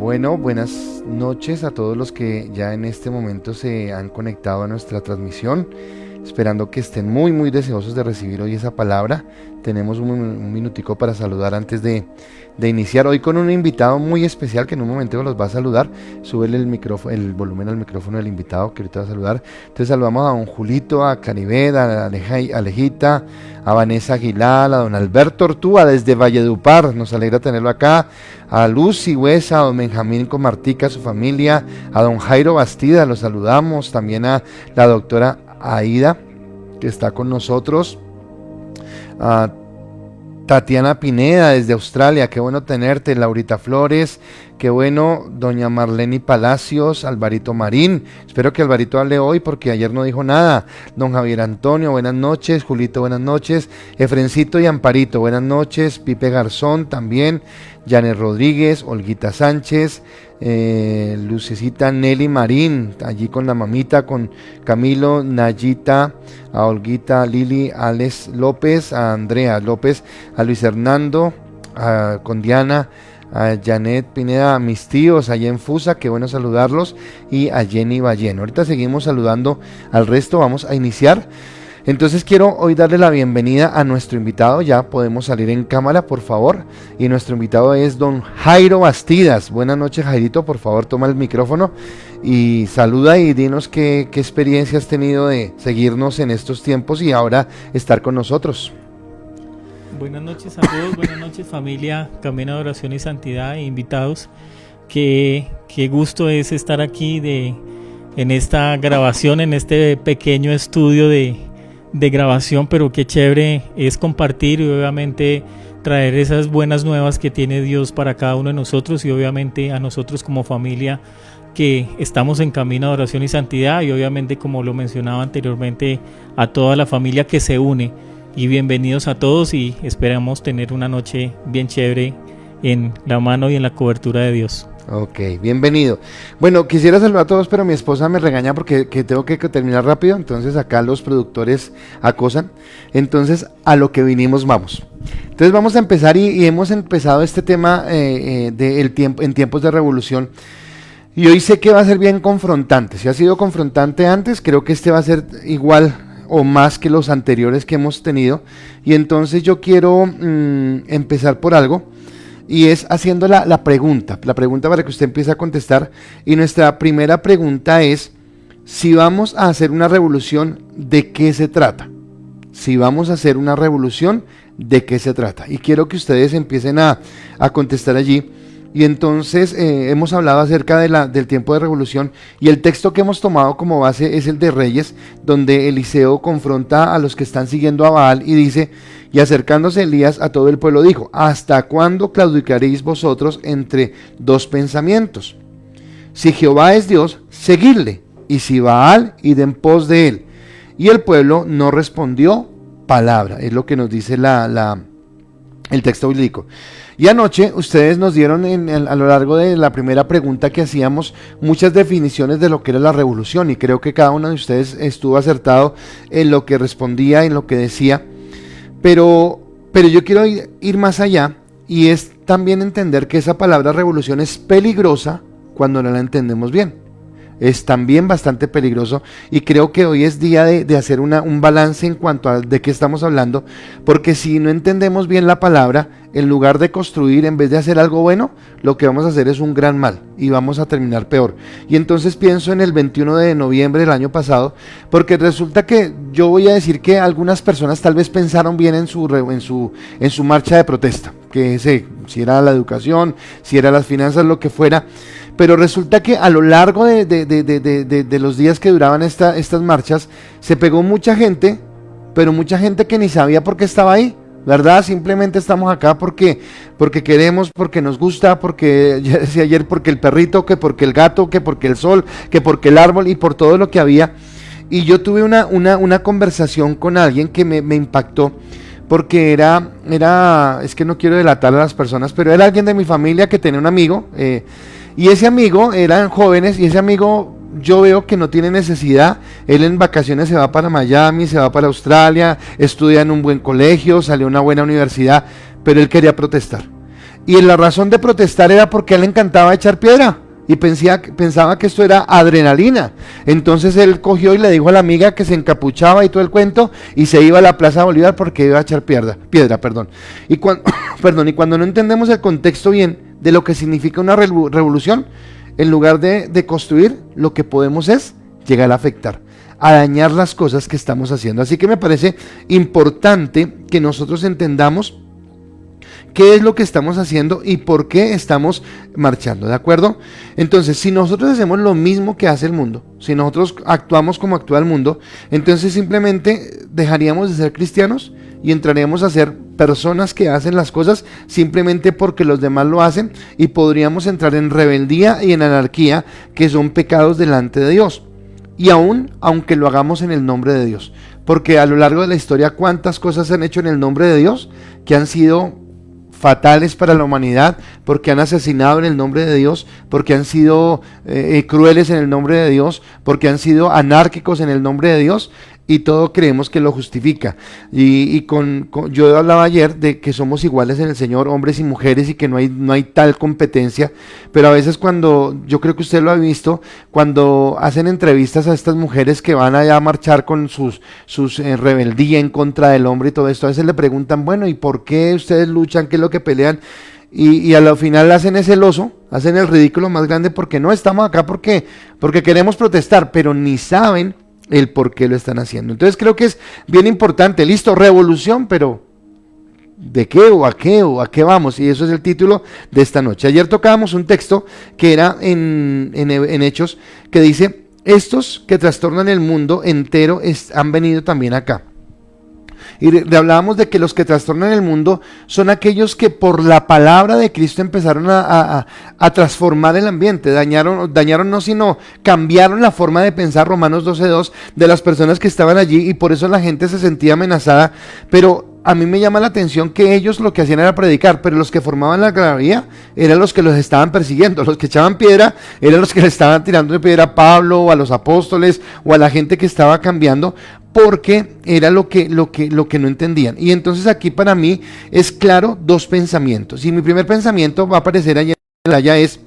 Bueno, buenas noches a todos los que ya en este momento se han conectado a nuestra transmisión, esperando que estén muy deseosos de recibir hoy esa palabra. Tenemos un minutico para saludar antes de iniciar hoy con un invitado muy especial que en un momento los va a saludar. Súbele el volumen al micrófono del invitado que ahorita va a saludar. Entonces saludamos a don Julito, a Claribet, a Alejita, a Vanessa Aguilar, a don Alberto Ortúa desde Valledupar, nos alegra tenerlo acá, a Lucy Huesa, a don Benjamín Comartica, a su familia, a don Jairo Bastida, los saludamos, también a la doctora Aida que está con nosotros, a Tatiana Pineda desde Australia, qué bueno tenerte, Laurita Flores, qué bueno, doña Marlene Palacios, Alvarito Marín, espero que Alvarito hable hoy porque ayer no dijo nada, don Javier Antonio, buenas noches, Julito, buenas noches, Efrencito y Amparito, buenas noches, Pipe Garzón también, Janet Rodríguez, Olguita Sánchez, Lucecita Nelly Marín, allí con la mamita, con Camilo, Nayita, a Olguita, Lili, Alex López, a Andrea López, a Luis Hernando, con Diana, a Janet Pineda, a mis tíos allá en Fusa, qué bueno saludarlos, y a Jenny Balleno. Ahorita seguimos saludando al resto, vamos a iniciar. Entonces quiero hoy darle la bienvenida a nuestro invitado, ya podemos salir en cámara por favor, y nuestro invitado es don Jairo Bastidas. Buenas noches, Jairito, por favor toma el micrófono y saluda y dinos qué experiencia has tenido de seguirnos en estos tiempos y ahora estar con nosotros. Buenas noches a todos, buenas noches familia Camino de Oración y Santidad e invitados. Qué gusto es estar aquí en esta grabación, en este pequeño estudio de grabación, pero qué chévere es compartir y obviamente traer esas buenas nuevas que tiene Dios para cada uno de nosotros y obviamente a nosotros como familia que estamos en Camino de Oración y Santidad y obviamente, como lo mencionaba anteriormente, a toda la familia que se une. Y bienvenidos a todos y esperamos tener una noche bien chévere en la mano y en la cobertura de Dios. Ok, bienvenido. Bueno, quisiera saludar a todos, pero mi esposa me regaña porque tengo que terminar rápido, entonces acá los productores acosan. Entonces, a lo que vinimos vamos. Entonces vamos a empezar y hemos empezado este tema en tiempos de revolución. Y hoy sé que va a ser bien confrontante. Si ha sido confrontante antes, creo que este va a ser igual o más que los anteriores que hemos tenido. Y entonces yo quiero empezar por algo. Y es haciendo la pregunta para que usted empiece a contestar. Y nuestra primera pregunta es, si vamos a hacer una revolución, ¿de qué se trata? Si vamos a hacer una revolución, ¿de qué se trata? Y quiero que ustedes empiecen a contestar allí. Y entonces hemos hablado acerca del tiempo de revolución y el texto que hemos tomado como base es el de Reyes, donde Eliseo confronta a los que están siguiendo a Baal y dice: y acercándose Elías a todo el pueblo dijo: ¿hasta cuándo claudicaréis vosotros entre dos pensamientos? Si Jehová es Dios, seguidle, y si Baal, id en pos de él. Y el pueblo no respondió palabra, es lo que nos dice el texto bíblico. Y anoche ustedes nos dieron a lo largo de la primera pregunta que hacíamos muchas definiciones de lo que era la revolución, y creo que cada uno de ustedes estuvo acertado en lo que respondía, en lo que decía, pero yo quiero ir más allá, y es también entender que esa palabra revolución es peligrosa cuando no la entendemos bien. Es también bastante peligroso, y creo que hoy es día de hacer un balance en cuanto a de qué estamos hablando, porque si no entendemos bien la palabra, en lugar de construir, en vez de hacer algo bueno, lo que vamos a hacer es un gran mal y vamos a terminar peor. Y entonces pienso en el 21 de noviembre del año pasado, porque resulta que yo voy a decir que algunas personas tal vez pensaron bien en su marcha de protesta, que si era la educación, si era las finanzas, lo que fuera. Pero resulta que a lo largo de los días que duraban estas marchas, se pegó mucha gente, pero mucha gente que ni sabía por qué estaba ahí, ¿verdad? Simplemente estamos acá porque queremos, porque nos gusta, porque, ya decía ayer, porque el perrito, que porque el gato, que porque el sol, que porque el árbol y por todo lo que había. Y yo tuve una conversación con alguien que me impactó, porque es que no quiero delatar a las personas, pero era alguien de mi familia que tenía un amigo, y ese amigo eran jóvenes, y ese amigo yo veo que no tiene necesidad. Él en vacaciones se va para Miami, se va para Australia, estudia en un buen colegio, salió a una buena universidad, pero él quería protestar. y la razón de protestar era porque a él le encantaba echar piedra y pensaba que esto era adrenalina. Entonces él cogió y le dijo a la amiga que se encapuchaba y todo el cuento y se iba a la Plaza Bolívar porque iba a echar piedra. Y cuando, y cuando no entendemos el contexto bien de lo que significa una revolución, en lugar de construir, lo que podemos es llegar a afectar, a dañar las cosas que estamos haciendo. Así que me parece importante que nosotros entendamos qué es lo que estamos haciendo y por qué estamos marchando, ¿de acuerdo? Entonces, si nosotros hacemos lo mismo que hace el mundo, si nosotros actuamos como actúa el mundo, entonces simplemente dejaríamos de ser cristianos y entraríamos a ser personas que hacen las cosas simplemente porque los demás lo hacen, y podríamos entrar en rebeldía y en anarquía, que son pecados delante de Dios. Y aunque lo hagamos en el nombre de Dios, porque a lo largo de la historia, ¿cuántas cosas se han hecho en el nombre de Dios que han sido fatales para la humanidad? Porque han asesinado en el nombre de Dios, porque han sido crueles en el nombre de Dios, porque han sido anárquicos en el nombre de Dios, y todo creemos que lo justifica. Yo hablaba ayer de que somos iguales en el Señor, hombres y mujeres, y que no hay tal competencia, pero a veces yo creo que usted lo ha visto, cuando hacen entrevistas a estas mujeres que van allá a marchar con sus rebeldía en contra del hombre y todo esto, a veces le preguntan, bueno, ¿y por qué ustedes luchan? ¿Qué es lo que pelean? Y a lo final hacen ese oso, hacen el ridículo más grande, porque no estamos acá porque queremos protestar, pero ni saben el por qué lo están haciendo. Entonces creo que es bien importante. Listo, revolución, pero ¿de qué o a qué vamos? Y eso es el título de esta noche. Ayer tocábamos un texto que era en Hechos, que dice: estos que trastornan el mundo entero han venido también acá. Y hablábamos de que los que trastornan el mundo son aquellos que por la palabra de Cristo empezaron a transformar el ambiente, dañaron no, sino cambiaron la forma de pensar, Romanos 12:2, de las personas que estaban allí, y por eso la gente se sentía amenazada. Pero a mí me llama la atención que ellos lo que hacían era predicar, pero los que formaban la algarabía eran los que los estaban persiguiendo. Los que echaban piedra eran los que le estaban tirando de piedra a Pablo o a los apóstoles o a la gente que estaba cambiando, porque era lo que no entendían. Y entonces aquí para mí es claro dos pensamientos. Y mi primer pensamiento va a aparecer allá es: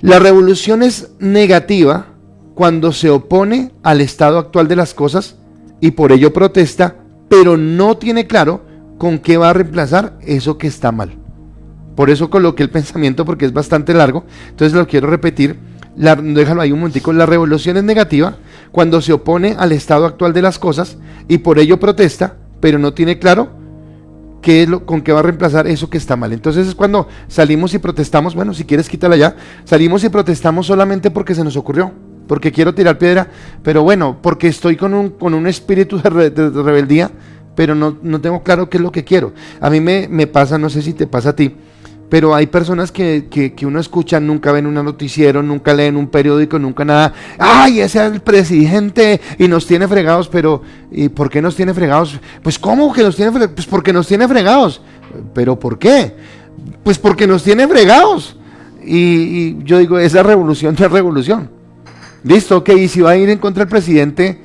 la revolución es negativa cuando se opone al estado actual de las cosas y por ello protesta, pero no tiene claro con qué va a reemplazar eso que está mal. Por eso coloqué el pensamiento, porque es bastante largo, entonces lo quiero repetir. Déjalo ahí un momentico. La revolución es negativa cuando se opone al estado actual de las cosas y por ello protesta, pero no tiene claro con qué va a reemplazar eso que está mal. Entonces es cuando salimos y protestamos. Bueno, si quieres quítala ya. Salimos y protestamos solamente porque se nos ocurrió, porque quiero tirar piedra, pero bueno, porque estoy con un espíritu de rebeldía, pero no tengo claro qué es lo que quiero. A mí me pasa, no sé si te pasa a ti, pero hay personas que uno escucha, nunca ven un noticiero, nunca leen un periódico, nunca nada. ¡Ay, ese es el presidente y nos tiene fregados! Pero ¿y por qué nos tiene fregados? Pues ¿cómo que nos tiene fregados? Pues porque nos tiene fregados. ¿Pero por qué? Pues porque nos tiene fregados. Y yo digo, esa revolución no es revolución. Listo, ok, y si va a ir en contra del presidente,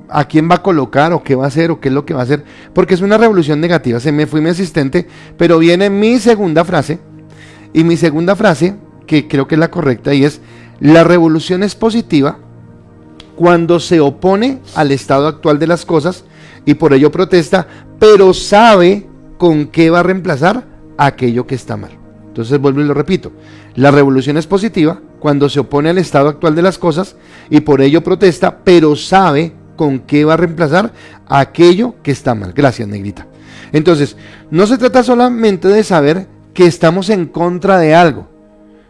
¿a quién va a colocar o qué va a hacer o qué es lo que va a hacer? Porque es una revolución negativa. Se me fue mi asistente, pero viene mi segunda frase, y mi segunda frase, que creo que es la correcta, y es: la revolución es positiva cuando se opone al estado actual de las cosas y por ello protesta, pero sabe con qué va a reemplazar aquello que está mal. Entonces vuelvo y lo repito: la revolución es positiva cuando se opone al estado actual de las cosas y por ello protesta, pero sabe con qué va a reemplazar aquello que está mal. Gracias, negrita. Entonces, no se trata solamente de saber que estamos en contra de algo,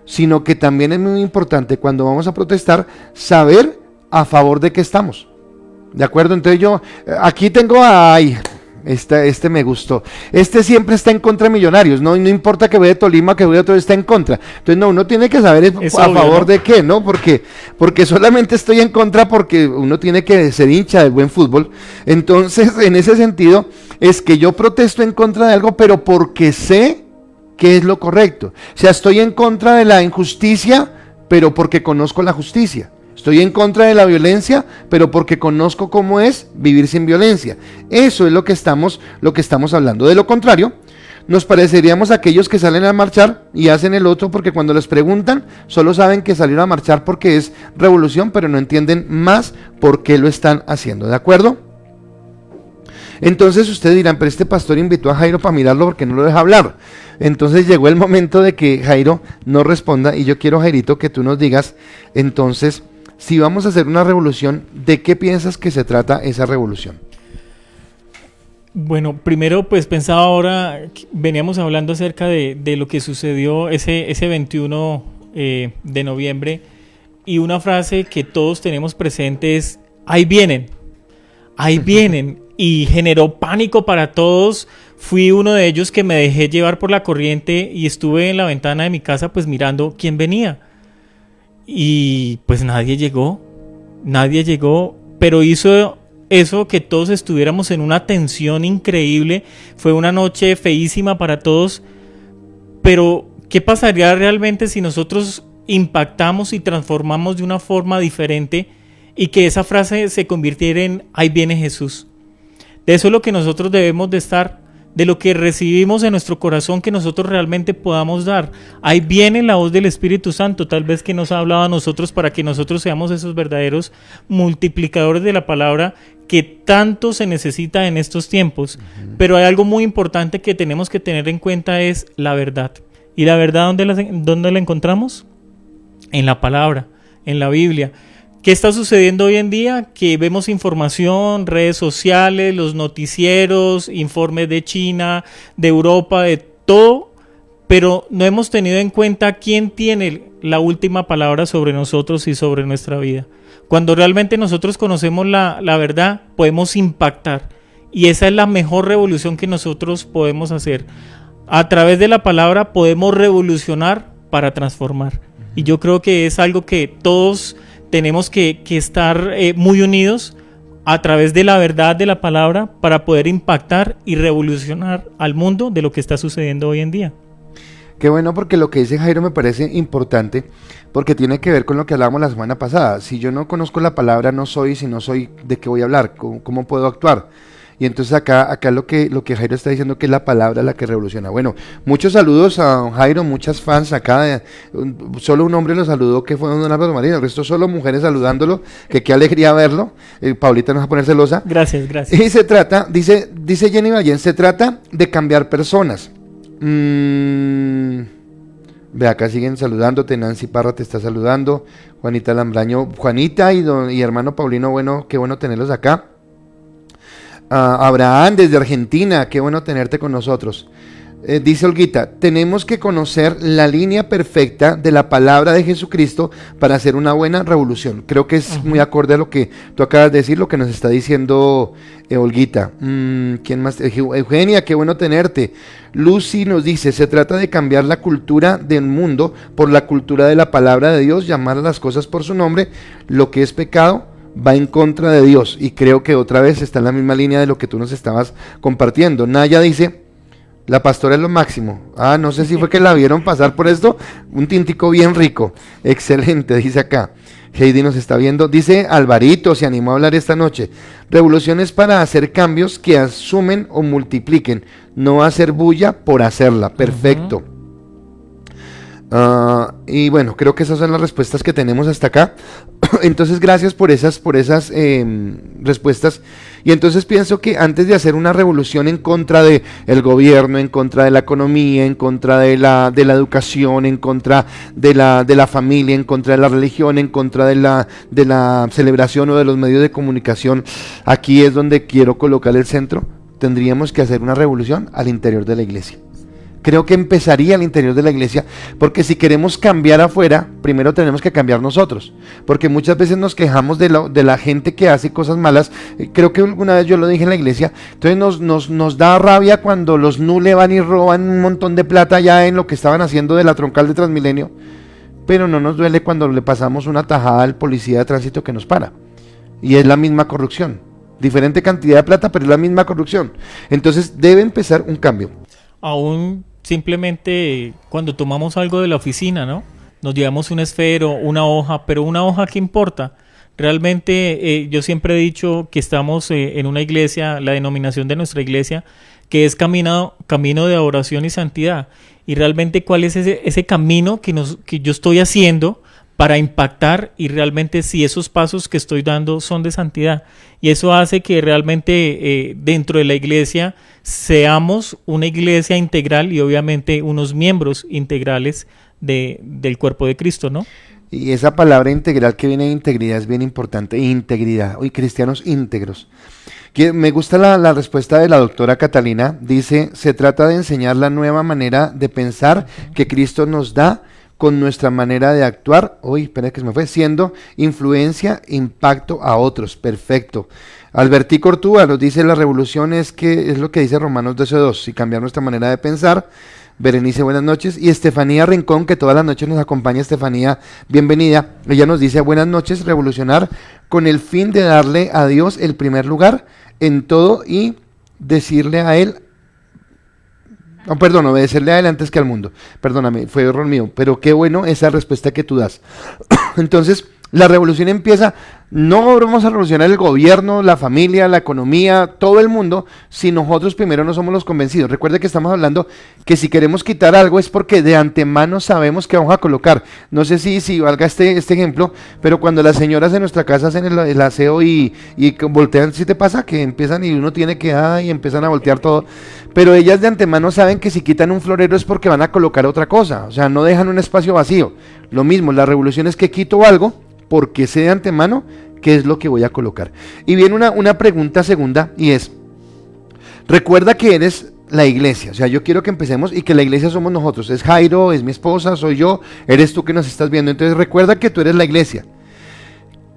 sino que también es muy importante, cuando vamos a protestar, saber a favor de qué estamos. ¿De acuerdo? Entonces yo, aquí tengo este me gustó. Este siempre está en contra de Millonarios, no importa que vea de Tolima, que vea de otro, está en contra. Entonces uno tiene que saber es a obvio, favor, ¿no?, de qué, ¿no? Porque solamente estoy en contra porque uno tiene que ser hincha del buen fútbol. Entonces, en ese sentido, es que yo protesto en contra de algo, pero porque sé que es lo correcto. O sea, estoy en contra de la injusticia, pero porque conozco la justicia. Estoy en contra de la violencia, pero porque conozco cómo es vivir sin violencia. Eso es lo que estamos hablando. De lo contrario, nos pareceríamos a aquellos que salen a marchar y hacen el otro porque cuando les preguntan solo saben que salieron a marchar porque es revolución, pero no entienden más por qué lo están haciendo, ¿de acuerdo? Entonces ustedes dirán, pero este pastor invitó a Jairo para mirarlo porque no lo deja hablar. Entonces llegó el momento de que Jairo no responda y yo quiero, Jairito, que tú nos digas, entonces, si vamos a hacer una revolución, ¿de qué piensas que se trata esa revolución? Bueno, primero pues pensaba ahora, veníamos hablando acerca de lo que sucedió ese 21 de noviembre y una frase que todos tenemos presente es, ahí vienen, y generó pánico para todos. Fui uno de ellos que me dejé llevar por la corriente y estuve en la ventana de mi casa pues mirando quién venía y pues nadie llegó, pero hizo eso que todos estuviéramos en una tensión increíble. Fue una noche feísima para todos, pero ¿qué pasaría realmente si nosotros impactamos y transformamos de una forma diferente y que esa frase se convirtiera en ahí viene Jesús? De eso es lo que nosotros debemos de estar, de lo que recibimos en nuestro corazón, que nosotros realmente podamos dar. Ahí viene la voz del Espíritu Santo, tal vez que nos ha hablado a nosotros para que nosotros seamos esos verdaderos multiplicadores de la palabra que tanto se necesita en estos tiempos. Pero hay algo muy importante que tenemos que tener en cuenta, es la verdad. ¿Y la verdad dónde la encontramos? En la palabra, en la Biblia. ¿Qué está sucediendo hoy en día? Que vemos información, redes sociales, los noticieros, informes de China, de Europa, de todo, pero no hemos tenido en cuenta quién tiene la última palabra sobre nosotros y sobre nuestra vida. Cuando realmente nosotros conocemos la verdad, podemos impactar, y esa es la mejor revolución que nosotros podemos hacer. A través de la palabra podemos revolucionar para transformar, y yo creo que es algo que todos tenemos que estar muy unidos a través de la verdad de la palabra para poder impactar y revolucionar al mundo de lo que está sucediendo hoy en día. Qué bueno, porque lo que dice Jairo me parece importante, porque tiene que ver con lo que hablábamos la semana pasada. Si yo no conozco la palabra, no soy, si no soy, ¿de qué voy a hablar? ¿Cómo puedo actuar? Y entonces acá lo que Jairo está diciendo, que es la palabra la que revoluciona. Bueno, muchos saludos a don Jairo, muchas fans acá. Solo un hombre lo saludó, que fue don Álvaro Marín, el resto solo mujeres saludándolo, que qué alegría verlo. Paulita nos va a poner celosa. Gracias. Y se trata, dice Jenny Ballén, se trata de cambiar personas. Ve acá siguen saludándote, Nancy Parra te está saludando, Juanita Lambraño, Juanita y hermano Paulino, bueno, qué bueno tenerlos acá. Abraham desde Argentina, qué bueno tenerte con nosotros. Dice Olguita, tenemos que conocer la línea perfecta de la palabra de Jesucristo para hacer una buena revolución. Creo que es muy acorde a lo que tú acabas de decir, lo que nos está diciendo Olguita. ¿Quién más? Eugenia, qué bueno tenerte. Lucy nos dice, se trata de cambiar la cultura del mundo por la cultura de la palabra de Dios, llamar a las cosas por su nombre. Lo que es pecado va en contra de Dios, y creo que otra vez está en la misma línea de lo que tú nos estabas compartiendo. Naya dice, la pastora es lo máximo. No sé si fue que la vieron pasar por esto, un tintico bien rico, excelente, dice acá. Heidi nos está viendo, dice Alvarito, se animó a hablar esta noche. Revoluciones para hacer cambios que asumen o multipliquen, no hacer bulla por hacerla. Perfecto. Y bueno, creo que esas son las respuestas que tenemos hasta acá. Entonces gracias por esas respuestas. Y entonces pienso que antes de hacer una revolución en contra del gobierno, en contra de la economía, en contra de la educación, en contra de la familia, en contra de la religión, en contra de la celebración o de los medios de comunicación, aquí es donde quiero colocar el centro. Tendríamos que hacer una revolución al interior de la iglesia. Creo que empezaría al interior de la iglesia, porque si queremos cambiar afuera, primero tenemos que cambiar nosotros, porque muchas veces nos quejamos de la gente que hace cosas malas. Creo que alguna vez yo lo dije en la iglesia, entonces nos da rabia cuando los NULE van y roban un montón de plata ya en lo que estaban haciendo de la troncal de Transmilenio, pero no nos duele cuando le pasamos una tajada al policía de tránsito que nos para, y es la misma corrupción, diferente cantidad de plata, pero es la misma corrupción. Entonces debe empezar un cambio. Aún simplemente cuando tomamos algo de la oficina, ¿no? Nos llevamos un esfero, una hoja, pero una hoja, ¿qué importa? Realmente yo siempre he dicho que estamos en una iglesia, la denominación de nuestra iglesia, que es camino de oración y santidad. Y realmente cuál es ese camino que yo estoy haciendo para impactar, y realmente si esos pasos que estoy dando son de santidad. Y eso hace que realmente dentro de la iglesia seamos una iglesia integral y obviamente unos miembros integrales del cuerpo de Cristo, ¿no? Y esa palabra integral que viene de integridad es bien importante, integridad, hoy cristianos íntegros. Me gusta la respuesta de la doctora Catalina, dice, se trata de enseñar la nueva manera de pensar que Cristo nos da con nuestra manera de actuar, espera que se me fue, siendo influencia, impacto a otros, perfecto. Albertico Ortúa nos dice, la revolución es lo que dice Romanos 12:2, y cambiar nuestra manera de pensar. Berenice, buenas noches. Y Estefanía Rincón, que todas las noches nos acompaña. Estefanía, bienvenida. Ella nos dice, buenas noches, revolucionar con el fin de darle a Dios el primer lugar en todo y decirle a Él, obedecerle a Él antes que al mundo. Perdóname, fue error mío, pero qué bueno esa respuesta que tú das. Entonces, la revolución empieza, no vamos a revolucionar el gobierno, la familia, la economía, todo el mundo, si nosotros primero no somos los convencidos. Recuerde que estamos hablando que si queremos quitar algo es porque de antemano sabemos que vamos a colocar. No sé si valga este ejemplo, pero cuando las señoras de nuestra casa hacen el aseo y voltean, ¿sí te pasa? Que empiezan y uno tiene que, y empiezan a voltear todo. Pero ellas de antemano saben que si quitan un florero es porque van a colocar otra cosa. O sea, no dejan un espacio vacío. Lo mismo, la revolución es que quito algo porque sé de antemano qué es lo que voy a colocar. Y viene una pregunta segunda, y es, recuerda que eres la iglesia. O sea, yo quiero que empecemos y que la iglesia somos nosotros. Es Jairo, es mi esposa, soy yo, eres tú que nos estás viendo. Entonces recuerda que tú eres la iglesia.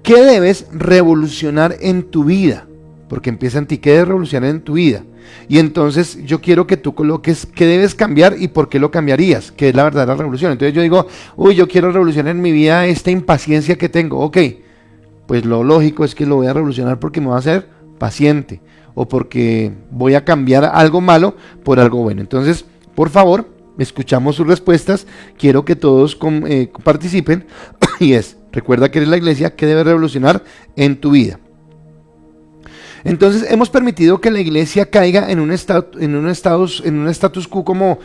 ¿Qué debes revolucionar en tu vida? Porque empieza en ti, ¿qué debes revolucionar en tu vida? Y entonces yo quiero que tú coloques qué debes cambiar y por qué lo cambiarías, que es la verdadera revolución. Entonces yo digo, yo quiero revolucionar en mi vida esta impaciencia que tengo. Ok, pues lo lógico es que lo voy a revolucionar porque me voy a hacer paciente o porque voy a cambiar algo malo por algo bueno. Entonces, por favor, escuchamos sus respuestas, quiero que todos participen y recuerda que eres la iglesia, ¿qué debes revolucionar en tu vida? Entonces hemos permitido que la iglesia caiga en un status quo como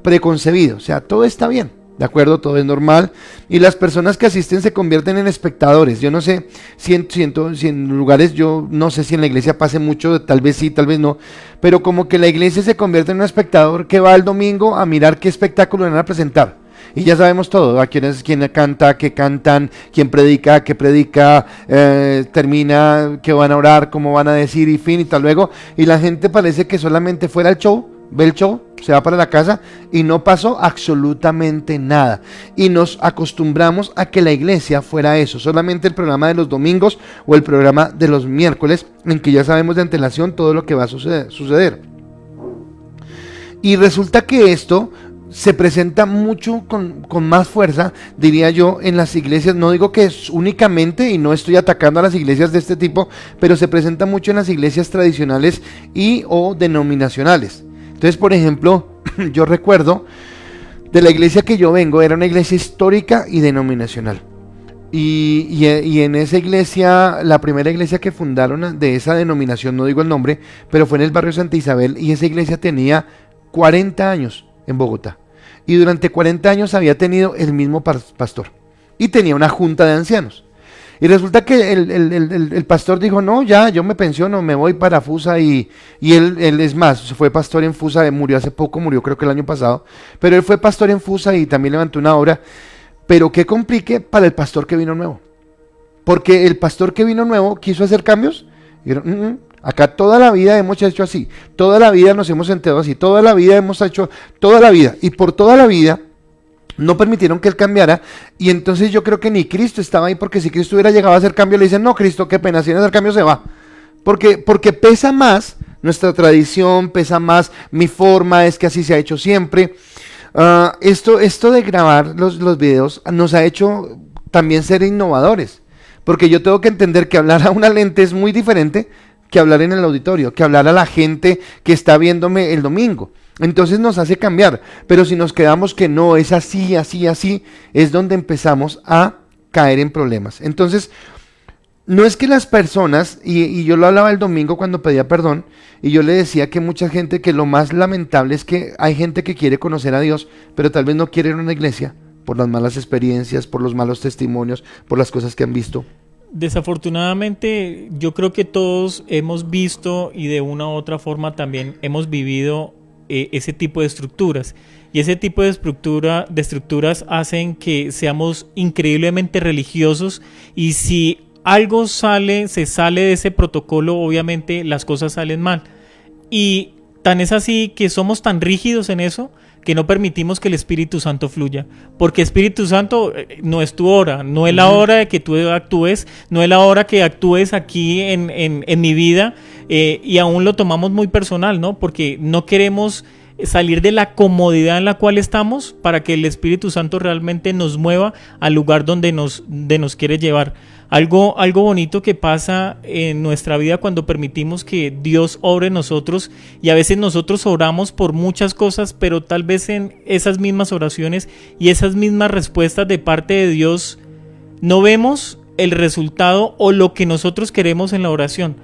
preconcebido, o sea, todo está bien, ¿de acuerdo? Todo es normal y las personas que asisten se convierten en espectadores. Yo no sé si en lugares, yo no sé si en la iglesia pase mucho, tal vez sí, tal vez no, pero como que la iglesia se convierte en un espectador que va el domingo a mirar qué espectáculo van a presentar. Y ya sabemos todo, ¿a quién canta, qué cantan, quién predica, qué predica, termina, qué van a orar, cómo van a decir y fin y tal luego. Y la gente parece que solamente fuera el show, ve el show, se va para la casa y no pasó absolutamente nada. Y nos acostumbramos a que la iglesia fuera eso, solamente el programa de los domingos o el programa de los miércoles en que ya sabemos de antelación todo lo que va a suceder. Y resulta que esto se presenta mucho con más fuerza, diría yo, en las iglesias. No digo que es únicamente, y no estoy atacando a las iglesias de este tipo, pero se presenta mucho en las iglesias tradicionales o denominacionales. Entonces, por ejemplo, yo recuerdo de la iglesia que yo vengo, era una iglesia histórica y denominacional. Y en esa iglesia, la primera iglesia que fundaron de esa denominación, no digo el nombre, pero fue en el barrio Santa Isabel, y esa iglesia tenía 40 años en Bogotá. Y durante 40 años había tenido el mismo pastor. Y tenía una junta de ancianos. Y resulta que el pastor dijo, no, ya, yo me pensiono, me voy para Fusa. Y él es más, fue pastor en Fusa, murió hace poco, murió creo que el año pasado. Pero él fue pastor en Fusa y también levantó una obra. Pero qué complique para el pastor que vino nuevo. Porque el pastor que vino nuevo quiso hacer cambios. Y dijeron, acá toda la vida hemos hecho así, toda la vida nos hemos sentado así, toda la vida hemos hecho, toda la vida, y por toda la vida no permitieron que él cambiara. Y entonces yo creo que ni Cristo estaba ahí, porque si Cristo hubiera llegado a hacer cambio, le dicen, no, Cristo, qué pena, si viene a hacer cambio se va, porque pesa más nuestra tradición, pesa más mi forma, es que así se ha hecho siempre. Esto de grabar los videos nos ha hecho también ser innovadores, porque yo tengo que entender que hablar a una lente es muy diferente que hablar en el auditorio, que hablar a la gente que está viéndome el domingo. Entonces nos hace cambiar, pero si nos quedamos que no, es así, así, así, es donde empezamos a caer en problemas. Entonces, no es que las personas, y yo lo hablaba el domingo cuando pedía perdón, y yo le decía que mucha gente, que lo más lamentable es que hay gente que quiere conocer a Dios, pero tal vez no quiere ir a una iglesia por las malas experiencias, por los malos testimonios, por las cosas que han visto. Desafortunadamente, yo creo que todos hemos visto y de una u otra forma también hemos vivido ese tipo de estructuras. Y ese tipo de estructuras hacen que seamos increíblemente religiosos, y si algo se sale de ese protocolo, obviamente las cosas salen mal. Y tan es así que somos tan rígidos en eso que no permitimos que el Espíritu Santo fluya. Porque Espíritu Santo no es tu hora, no es la hora de que tú actúes, no es la hora que actúes aquí en mi vida, y aún lo tomamos muy personal, ¿no? Porque no queremos salir de la comodidad en la cual estamos para que el Espíritu Santo realmente nos mueva al lugar donde nos quiere llevar. Algo bonito que pasa en nuestra vida cuando permitimos que Dios obre en nosotros, y a veces nosotros oramos por muchas cosas, pero tal vez en esas mismas oraciones y esas mismas respuestas de parte de Dios no vemos el resultado o lo que nosotros queremos en la oración.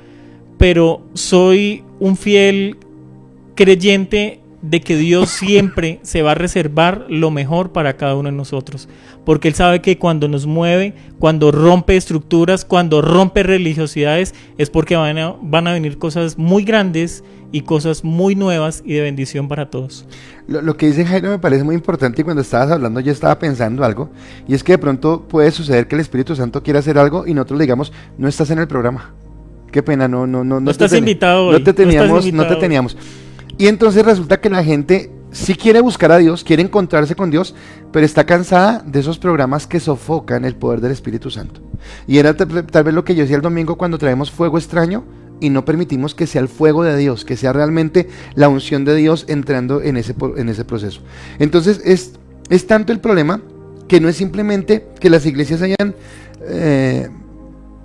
Pero soy un fiel creyente de que Dios siempre se va a reservar lo mejor para cada uno de nosotros, porque Él sabe que cuando nos mueve, cuando rompe estructuras, cuando rompe religiosidades, es porque van a venir cosas muy grandes y cosas muy nuevas y de bendición para todos. Lo que dice Jairo me parece muy importante, y cuando estabas hablando yo estaba pensando algo, y es que de pronto puede suceder que el Espíritu Santo quiera hacer algo y nosotros le digamos, no estás en el programa, qué pena, no estás invitado hoy, no te teníamos. Y entonces resulta que la gente sí quiere buscar a Dios, quiere encontrarse con Dios, pero está cansada de esos programas que sofocan el poder del Espíritu Santo. Y era tal vez lo que yo decía el domingo cuando traemos fuego extraño y no permitimos que sea el fuego de Dios, que sea realmente la unción de Dios entrando en ese proceso. Entonces es tanto el problema que no es simplemente que las iglesias hayan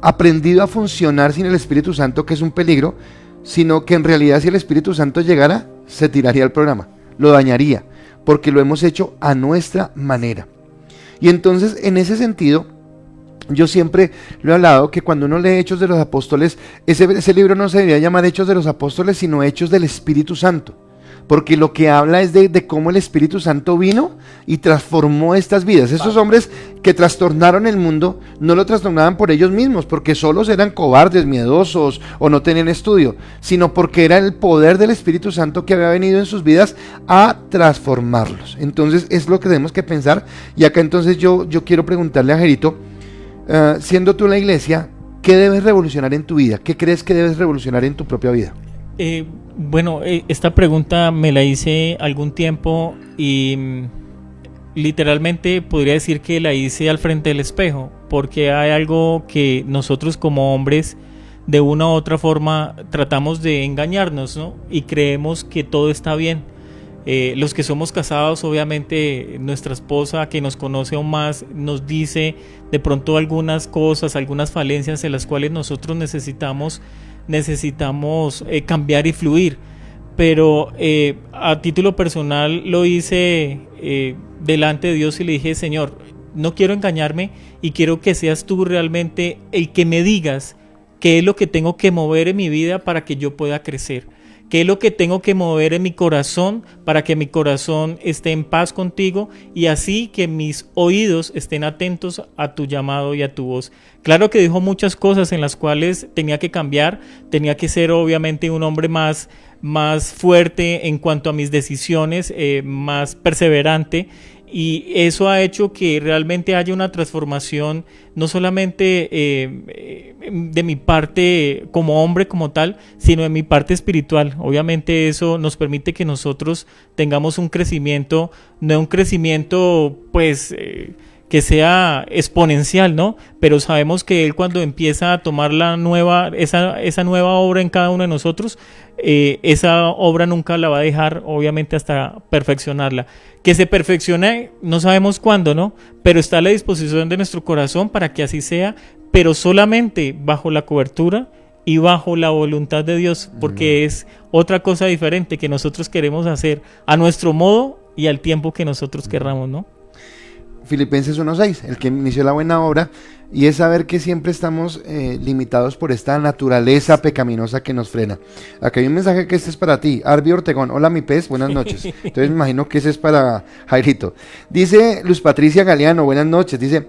aprendido a funcionar sin el Espíritu Santo, que es un peligro, sino que en realidad si el Espíritu Santo llegara, se tiraría el programa, lo dañaría, porque lo hemos hecho a nuestra manera. Y entonces, en ese sentido, yo siempre lo he hablado, que cuando uno lee Hechos de los Apóstoles, ese libro no se debería llamar Hechos de los Apóstoles, sino Hechos del Espíritu Santo, porque lo que habla es de cómo el Espíritu Santo vino y transformó estas vidas. Esos hombres que trastornaron el mundo, no lo trastornaban por ellos mismos, porque solos eran cobardes, miedosos o no tenían estudio, sino porque era el poder del Espíritu Santo que había venido en sus vidas a transformarlos. Entonces es lo que tenemos que pensar. Y acá entonces yo quiero preguntarle a Jerito, siendo tú la iglesia, ¿qué debes revolucionar en tu vida? ¿Qué crees que debes revolucionar en tu propia vida? Bueno, esta pregunta me la hice algún tiempo y literalmente podría decir que la hice al frente del espejo, porque hay algo que nosotros como hombres de una u otra forma tratamos de engañarnos, ¿no? Y creemos que todo está bien. Los que somos casados, obviamente nuestra esposa, que nos conoce aún más, nos dice de pronto algunas cosas, algunas falencias en las cuales nosotros necesitamos cambiar y fluir. Pero a título personal lo hice delante de Dios y le dije: Señor, no quiero engañarme y quiero que seas tú realmente el que me digas qué es lo que tengo que mover en mi vida para que yo pueda crecer, qué es lo que tengo que mover en mi corazón para que mi corazón esté en paz contigo, y así que mis oídos estén atentos a tu llamado y a tu voz. Claro que dijo muchas cosas en las cuales tenía que cambiar, tenía que ser obviamente un hombre más fuerte en cuanto a mis decisiones, más perseverante, y eso ha hecho que realmente haya una transformación, no solamente de mi parte como hombre como tal, sino de mi parte espiritual. Obviamente eso nos permite que nosotros tengamos un crecimiento, no un crecimiento pues que sea exponencial, ¿no? Pero sabemos que Él, cuando empieza a tomar esa nueva obra en cada uno de nosotros, esa obra nunca la va a dejar, obviamente, hasta perfeccionarla. Que se perfeccione, no sabemos cuándo, ¿no? Pero está a la disposición de nuestro corazón para que así sea, pero solamente bajo la cobertura y bajo la voluntad de Dios, porque es otra cosa diferente que nosotros queremos hacer a nuestro modo y al tiempo que nosotros querramos, ¿no? Filipenses 1:6, el que inició la buena obra, y es saber que siempre estamos limitados por esta naturaleza pecaminosa que nos frena. Acá hay un mensaje que este es para ti, Arby Ortegón, hola mi pez, buenas noches. Entonces me imagino que ese es para Jairito. Dice Luz Patricia Galeano, buenas noches, dice,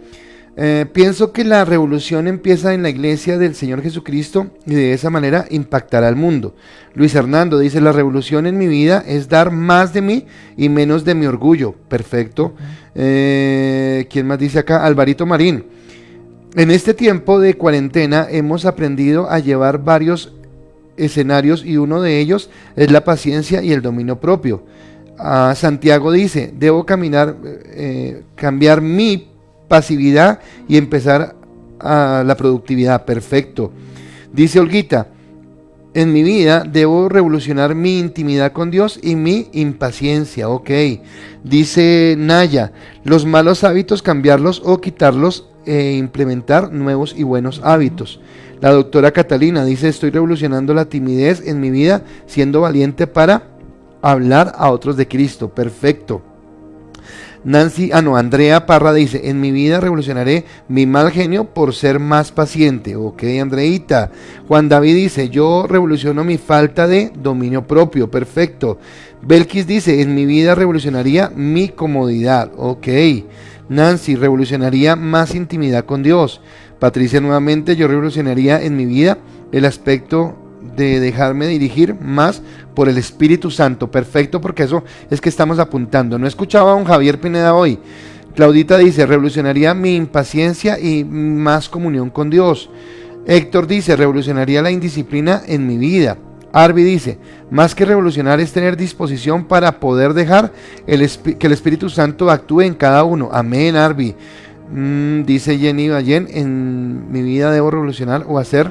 pienso que la revolución empieza en la iglesia del Señor Jesucristo y de esa manera impactará al mundo. Luis Hernando dice, la revolución en mi vida es dar más de mí y menos de mi orgullo. Perfecto. ¿Quién más dice acá? Alvarito Marín. En este tiempo de cuarentena hemos aprendido a llevar varios escenarios y uno de ellos es la paciencia y el dominio propio. Santiago dice, debo cambiar mi pasividad y empezar a la productividad. Perfecto. Dice Olguita, en mi vida debo revolucionar mi intimidad con Dios y mi impaciencia. Ok. Dice Naya, los malos hábitos cambiarlos o quitarlos e implementar nuevos y buenos hábitos. La doctora Catalina dice, estoy revolucionando la timidez en mi vida siendo valiente para hablar a otros de Cristo. Perfecto. Andrea Parra dice, en mi vida revolucionaré mi mal genio por ser más paciente. Ok, Andreita. Juan David dice, yo revoluciono mi falta de dominio propio. Perfecto. Belkis dice, en mi vida revolucionaría mi comodidad. Ok. Nancy, revolucionaría más intimidad con Dios. Patricia nuevamente, yo revolucionaría en mi vida el aspecto de dejarme dirigir más por el Espíritu Santo. Perfecto, porque eso es que estamos apuntando. No escuchaba a un Javier Pineda hoy. Claudita dice, revolucionaría mi impaciencia y más comunión con Dios. Héctor dice, revolucionaría la indisciplina en mi vida. Arby dice, más que revolucionar es tener disposición para poder dejar que el Espíritu Santo actúe en cada uno. Amén, Arby. Dice Jenny Ballén, en mi vida debo revolucionar o hacer,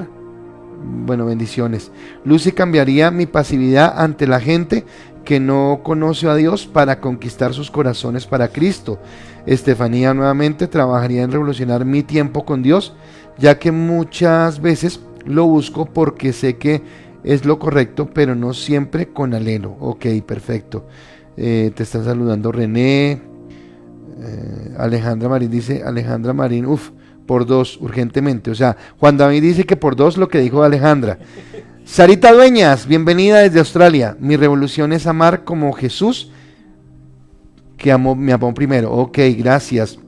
bueno, bendiciones. Lucy, cambiaría mi pasividad ante la gente que no conoce a Dios para conquistar sus corazones para Cristo. Estefanía nuevamente, trabajaría en revolucionar mi tiempo con Dios, ya que muchas veces lo busco porque sé que es lo correcto, pero no siempre con anhelo. Ok, perfecto. Te están saludando René. Alejandra Marín dice, Alejandra Marín, por 2, urgentemente. O sea, Juan David dice que por 2 lo que dijo Alejandra. Sarita Dueñas, bienvenida desde Australia. Mi revolución es amar como Jesús, que me amó primero. Ok, gracias.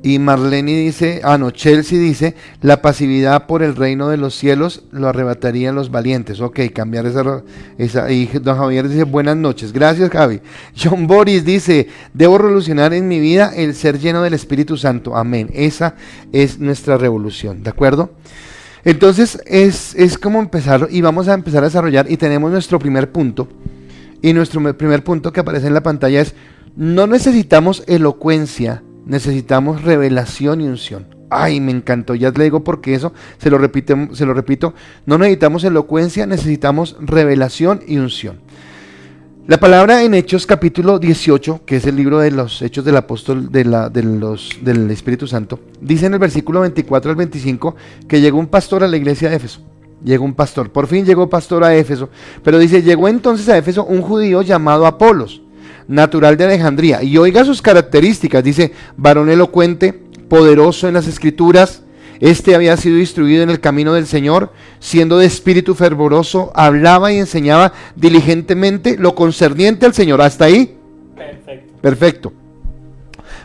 Y Marlene dice, Chelsea dice, la pasividad por el reino de los cielos lo arrebatarían los valientes. Ok, cambiar esa. Y don Javier dice, buenas noches. Gracias, Javi. John Boris dice, debo revolucionar en mi vida el ser lleno del Espíritu Santo. Amén. Esa es nuestra revolución, ¿de acuerdo? Entonces, es como empezar, y vamos a empezar a desarrollar, y tenemos nuestro primer punto. Y nuestro primer punto que aparece en la pantalla es, no necesitamos elocuencia, necesitamos revelación y unción. Ay, me encantó, ya le digo porque eso, se lo repito, no necesitamos elocuencia, necesitamos revelación y unción. La palabra en Hechos capítulo 18, que es el libro de los Hechos del Apóstol del Espíritu Santo, dice en el versículo 24 al 25 que llegó un pastor a la iglesia de Éfeso. Llegó un pastor, por fin llegó pastor a Éfeso, pero dice, llegó entonces a Éfeso un judío llamado Apolos, natural de Alejandría, y oiga sus características, dice, varón elocuente, poderoso en las escrituras, este había sido instruido en el camino del Señor, siendo de espíritu fervoroso, hablaba y enseñaba diligentemente lo concerniente al Señor. ¿Hasta ahí? Perfecto.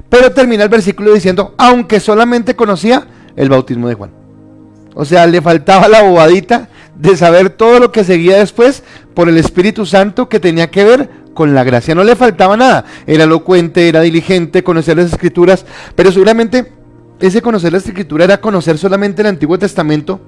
Pero termina el versículo diciendo, aunque solamente conocía el bautismo de Juan. O sea, le faltaba la bobadita de saber todo lo que seguía después por el Espíritu Santo que tenía que ver con la gracia. No le faltaba nada, era elocuente, era diligente, conocía las escrituras, pero seguramente ese conocer la escritura era conocer solamente el Antiguo Testamento,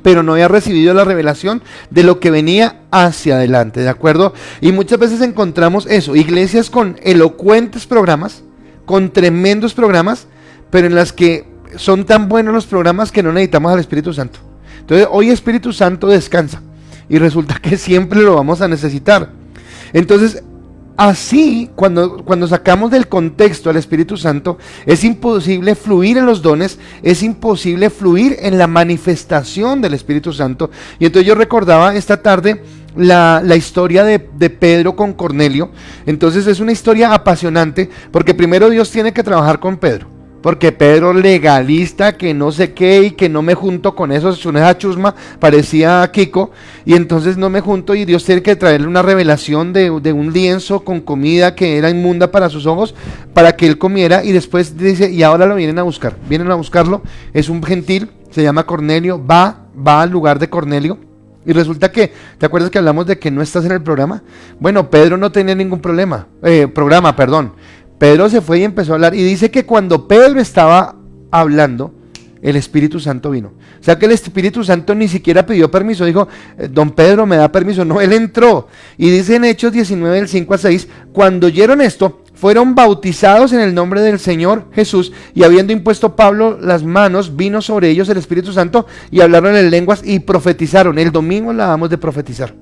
pero no había recibido la revelación de lo que venía hacia adelante, ¿de acuerdo? Y muchas veces encontramos eso, iglesias con elocuentes programas, con tremendos programas, pero en las que son tan buenos los programas que no necesitamos al Espíritu Santo. Entonces hoy Espíritu Santo descansa y resulta que siempre lo vamos a necesitar. Entonces así, cuando sacamos del contexto al Espíritu Santo, es imposible fluir en los dones, es imposible fluir en la manifestación del Espíritu Santo. Y entonces yo recordaba esta tarde la historia de Pedro con Cornelio. Entonces es una historia apasionante, porque primero Dios tiene que trabajar con Pedro, porque Pedro legalista, que no sé qué, y que no me junto con eso, es una chusma, parecía Kiko, y entonces no me junto, y Dios tiene que traerle una revelación de un lienzo con comida que era inmunda para sus ojos, para que él comiera, y después dice, y ahora lo vienen a buscarlo, es un gentil, se llama Cornelio, va al lugar de Cornelio, y resulta que, ¿te acuerdas que hablamos de que no estás en el programa? Bueno, Pedro no tenía ningún programa, Pedro se fue y empezó a hablar, y dice que cuando Pedro estaba hablando, el Espíritu Santo vino. O sea que el Espíritu Santo ni siquiera pidió permiso, dijo, don Pedro me da permiso. No, él entró. Y dice en Hechos 19 del 5 al 6, cuando oyeron esto, fueron bautizados en el nombre del Señor Jesús, y habiendo impuesto Pablo las manos, vino sobre ellos el Espíritu Santo, y hablaron en lenguas y profetizaron. El domingo la damos de profetizar,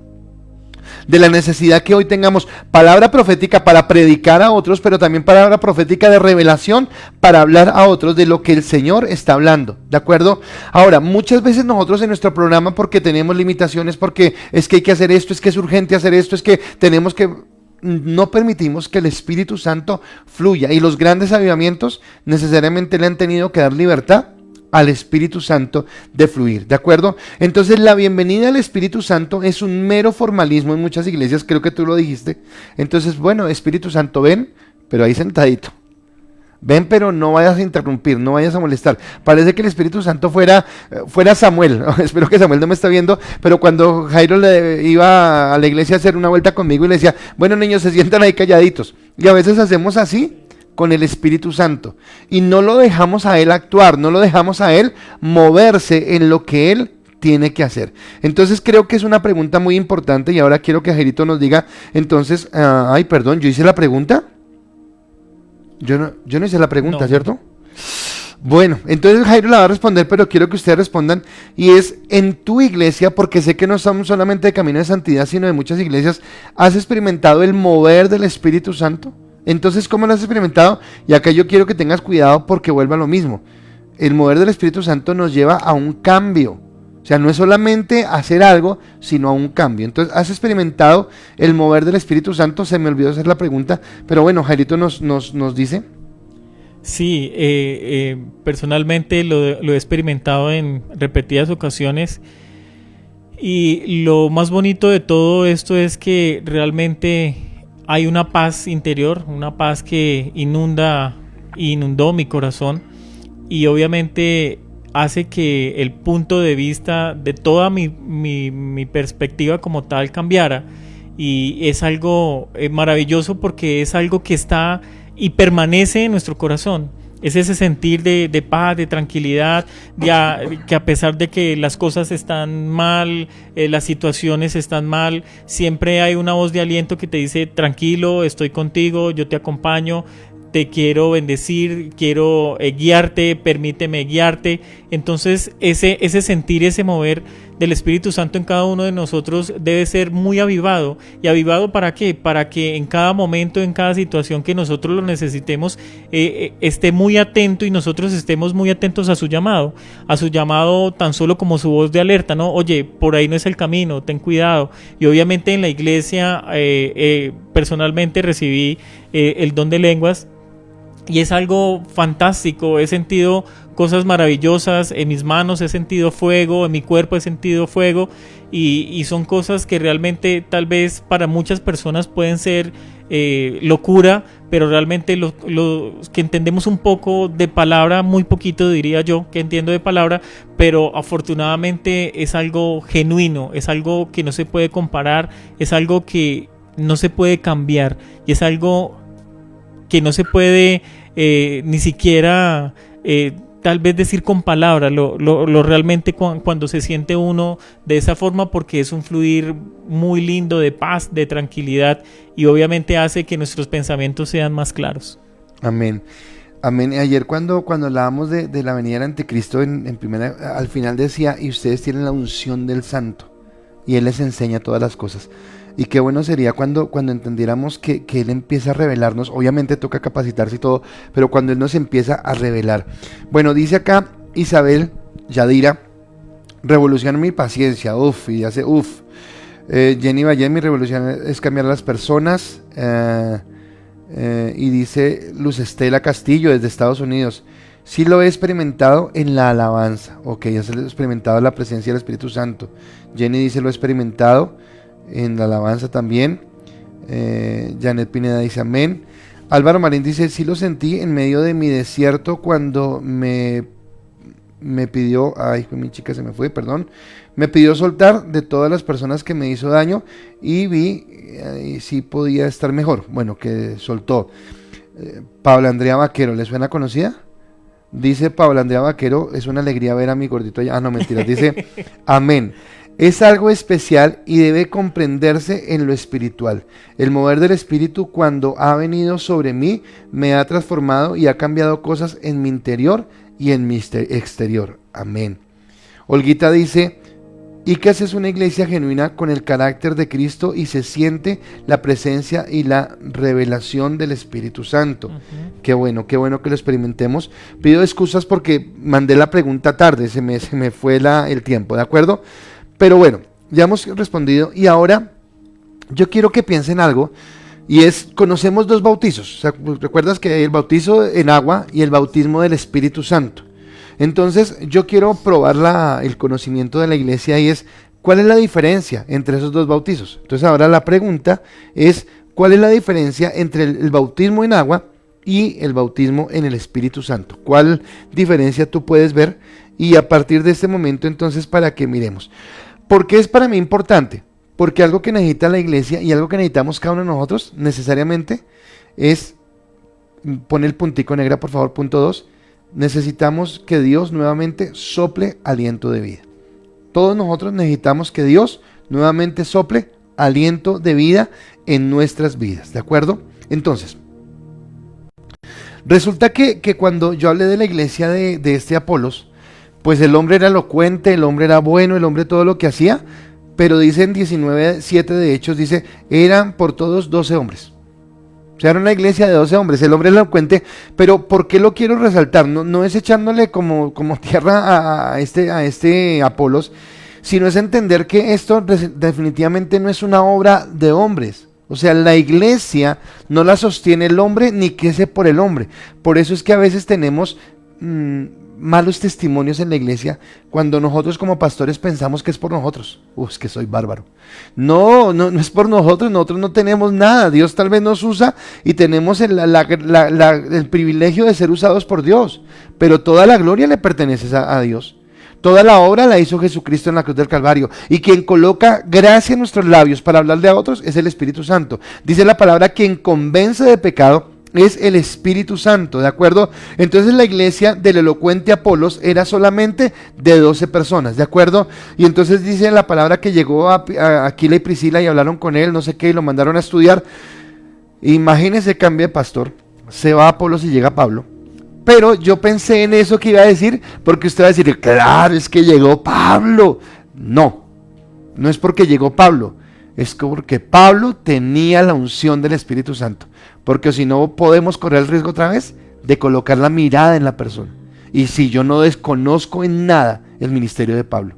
de la necesidad que hoy tengamos palabra profética para predicar a otros, pero también palabra profética de revelación para hablar a otros de lo que el Señor está hablando, ¿de acuerdo? Ahora, muchas veces nosotros en nuestro programa, porque tenemos limitaciones, porque es que hay que hacer esto, es que es urgente hacer esto, es que tenemos que... no permitimos que el Espíritu Santo fluya, y los grandes avivamientos necesariamente le han tenido que dar libertad al Espíritu Santo de fluir, ¿de acuerdo? Entonces la bienvenida al Espíritu Santo es un mero formalismo en muchas iglesias, creo que tú lo dijiste. Entonces, bueno, Espíritu Santo, ven, pero ahí sentadito. Ven, pero no vayas a interrumpir, no vayas a molestar. Parece que el Espíritu Santo fuera Samuel. Espero que Samuel no me está viendo, pero cuando Jairo iba a la iglesia a hacer una vuelta conmigo y le decía, bueno, niños, se sientan ahí calladitos. Y a veces hacemos así con el Espíritu Santo, y no lo dejamos a Él actuar, no lo dejamos a Él moverse en lo que Él tiene que hacer. Entonces creo que es una pregunta muy importante, y ahora quiero que Jairito nos diga, entonces, perdón, yo hice la pregunta. Yo no hice la pregunta, no. ¿Cierto? Bueno, entonces Jairo la va a responder, pero quiero que ustedes respondan, y es, en tu iglesia, porque sé que no estamos solamente de Camino de Santidad, sino de muchas iglesias, ¿has experimentado el mover del Espíritu Santo? Entonces, ¿cómo lo has experimentado? Y acá yo quiero que tengas cuidado, porque vuelva a lo mismo. El mover del Espíritu Santo nos lleva a un cambio. O sea, no es solamente hacer algo, sino a un cambio. Entonces, ¿has experimentado el mover del Espíritu Santo? Se me olvidó hacer la pregunta, pero bueno, Jairito nos dice. Sí, personalmente lo he experimentado en repetidas ocasiones, y lo más bonito de todo esto es que realmente hay una paz interior, una paz que inundó mi corazón, y obviamente hace que el punto de vista de toda mi perspectiva como tal cambiara, y es algo maravilloso, porque es algo que está y permanece en nuestro corazón. Es ese sentir de paz, de tranquilidad, que a pesar de que las cosas están mal, las situaciones están mal, siempre hay una voz de aliento que te dice, tranquilo, estoy contigo, yo te acompaño, te quiero bendecir, quiero guiarte, permíteme guiarte. Entonces ese sentir, ese mover del Espíritu Santo en cada uno de nosotros debe ser muy avivado. ¿Y avivado para qué? Para que en cada momento, en cada situación que nosotros lo necesitemos, esté muy atento, y nosotros estemos muy atentos a su llamado tan solo como su voz de alerta, ¿no? Oye, por ahí no es el camino, ten cuidado. Y obviamente en la iglesia personalmente recibí el don de lenguas, y es algo fantástico. He sentido cosas maravillosas en mis manos, he sentido fuego, en mi cuerpo he sentido fuego, y son cosas que realmente tal vez para muchas personas pueden ser locura, pero realmente los que entendemos un poco de palabra, muy poquito diría yo que entiendo de palabra, pero afortunadamente es algo genuino, es algo que no se puede comparar, es algo que no se puede cambiar, y es algo que no se puede ni siquiera tal vez decir con palabras lo realmente cuando se siente uno de esa forma, porque es un fluir muy lindo de paz, de tranquilidad, y obviamente hace que nuestros pensamientos sean más claros. Amén. Amén. Ayer cuando hablábamos de la venida del anticristo, en primera, al final decía, y ustedes tienen la unción del santo, y Él les enseña todas las cosas. Y qué bueno sería cuando entendiéramos que Él empieza a revelarnos. Obviamente toca capacitarse y todo, pero cuando Él nos empieza a revelar. Bueno, dice acá Isabel Yadira, revoluciona mi paciencia. Y hace Jenny Valle, mi revolución es cambiar a las personas. Y dice Luz Estela Castillo desde Estados Unidos. Sí lo he experimentado en la alabanza. Ok, ya se lo he experimentado la presencia del Espíritu Santo. Jenny dice lo he experimentado en la alabanza también. Janet Pineda dice amén. Álvaro Marín dice sí lo sentí en medio de mi desierto cuando me pidió, ay, mi chica se me fue, perdón, me pidió soltar de todas las personas que me hizo daño y vi si podía estar mejor. Bueno, que soltó. Paula Andrea Vaquero, ¿le suena conocida? Dice Paula Andrea Vaquero, es una alegría ver a mi gordito allá. Ah, no, mentiras, dice amén. Es algo especial y debe comprenderse en lo espiritual. El mover del Espíritu cuando ha venido sobre mí me ha transformado y ha cambiado cosas en mi interior y en mi exterior. Amén. Olguita dice, ICAS es una iglesia genuina con el carácter de Cristo y se siente la presencia y la revelación del Espíritu Santo. Qué bueno que lo experimentemos. Pido excusas porque mandé la pregunta tarde, se me fue el tiempo, ¿de acuerdo? Pero bueno, ya hemos respondido y ahora yo quiero que piensen algo y es, conocemos dos bautizos, o sea, recuerdas que hay el bautizo en agua y el bautismo del Espíritu Santo. Entonces yo quiero probar el conocimiento de la iglesia y es, ¿cuál es la diferencia entre esos dos bautizos? Entonces ahora la pregunta es, ¿cuál es la diferencia entre el bautismo en agua y el bautismo en el Espíritu Santo? ¿Cuál diferencia tú puedes ver? Y a partir de este momento entonces para que miremos. ¿Por qué es para mí importante? Porque algo que necesita la iglesia y algo que necesitamos cada uno de nosotros necesariamente es, pon el puntico negra por favor, punto 2, necesitamos que Dios nuevamente sople aliento de vida. Todos nosotros necesitamos que Dios nuevamente sople aliento de vida en nuestras vidas, ¿de acuerdo? Entonces, resulta que cuando yo hablé de la iglesia de este Apolos, pues el hombre era elocuente, el hombre era bueno, el hombre todo lo que hacía, pero dice en 19:7 de Hechos, dice, eran por todos 12 hombres. O sea, era una iglesia de 12 hombres, el hombre elocuente, pero ¿por qué lo quiero resaltar? No es echándole como tierra a este Apolos, sino es entender que esto definitivamente no es una obra de hombres. O sea, la iglesia no la sostiene el hombre ni crece por el hombre. Por eso es que a veces tenemos malos testimonios en la iglesia cuando nosotros como pastores pensamos que es por nosotros. Es que soy bárbaro. No es por nosotros no tenemos nada. Dios tal vez nos usa y tenemos el privilegio de ser usados por Dios, pero toda la gloria le pertenece a Dios. Toda la obra la hizo Jesucristo en la cruz del Calvario, y quien coloca gracia en nuestros labios para hablarle a otros es el Espíritu Santo. Dice la palabra, quien convence de pecado es el Espíritu Santo, ¿de acuerdo? Entonces la iglesia del elocuente Apolos era solamente de 12 personas, ¿de acuerdo? Y entonces dice la palabra que llegó a Aquila y Priscila y hablaron con él, no sé qué, y lo mandaron a estudiar. Imagínense, cambia de pastor, se va Apolos y llega Pablo. Pero yo pensé en eso que iba a decir, porque usted va a decir, claro, es que llegó Pablo. No es porque llegó Pablo, es porque Pablo tenía la unción del Espíritu Santo. Porque si no podemos correr el riesgo otra vez de colocar la mirada en la persona. Y si yo no desconozco en nada el ministerio de Pablo.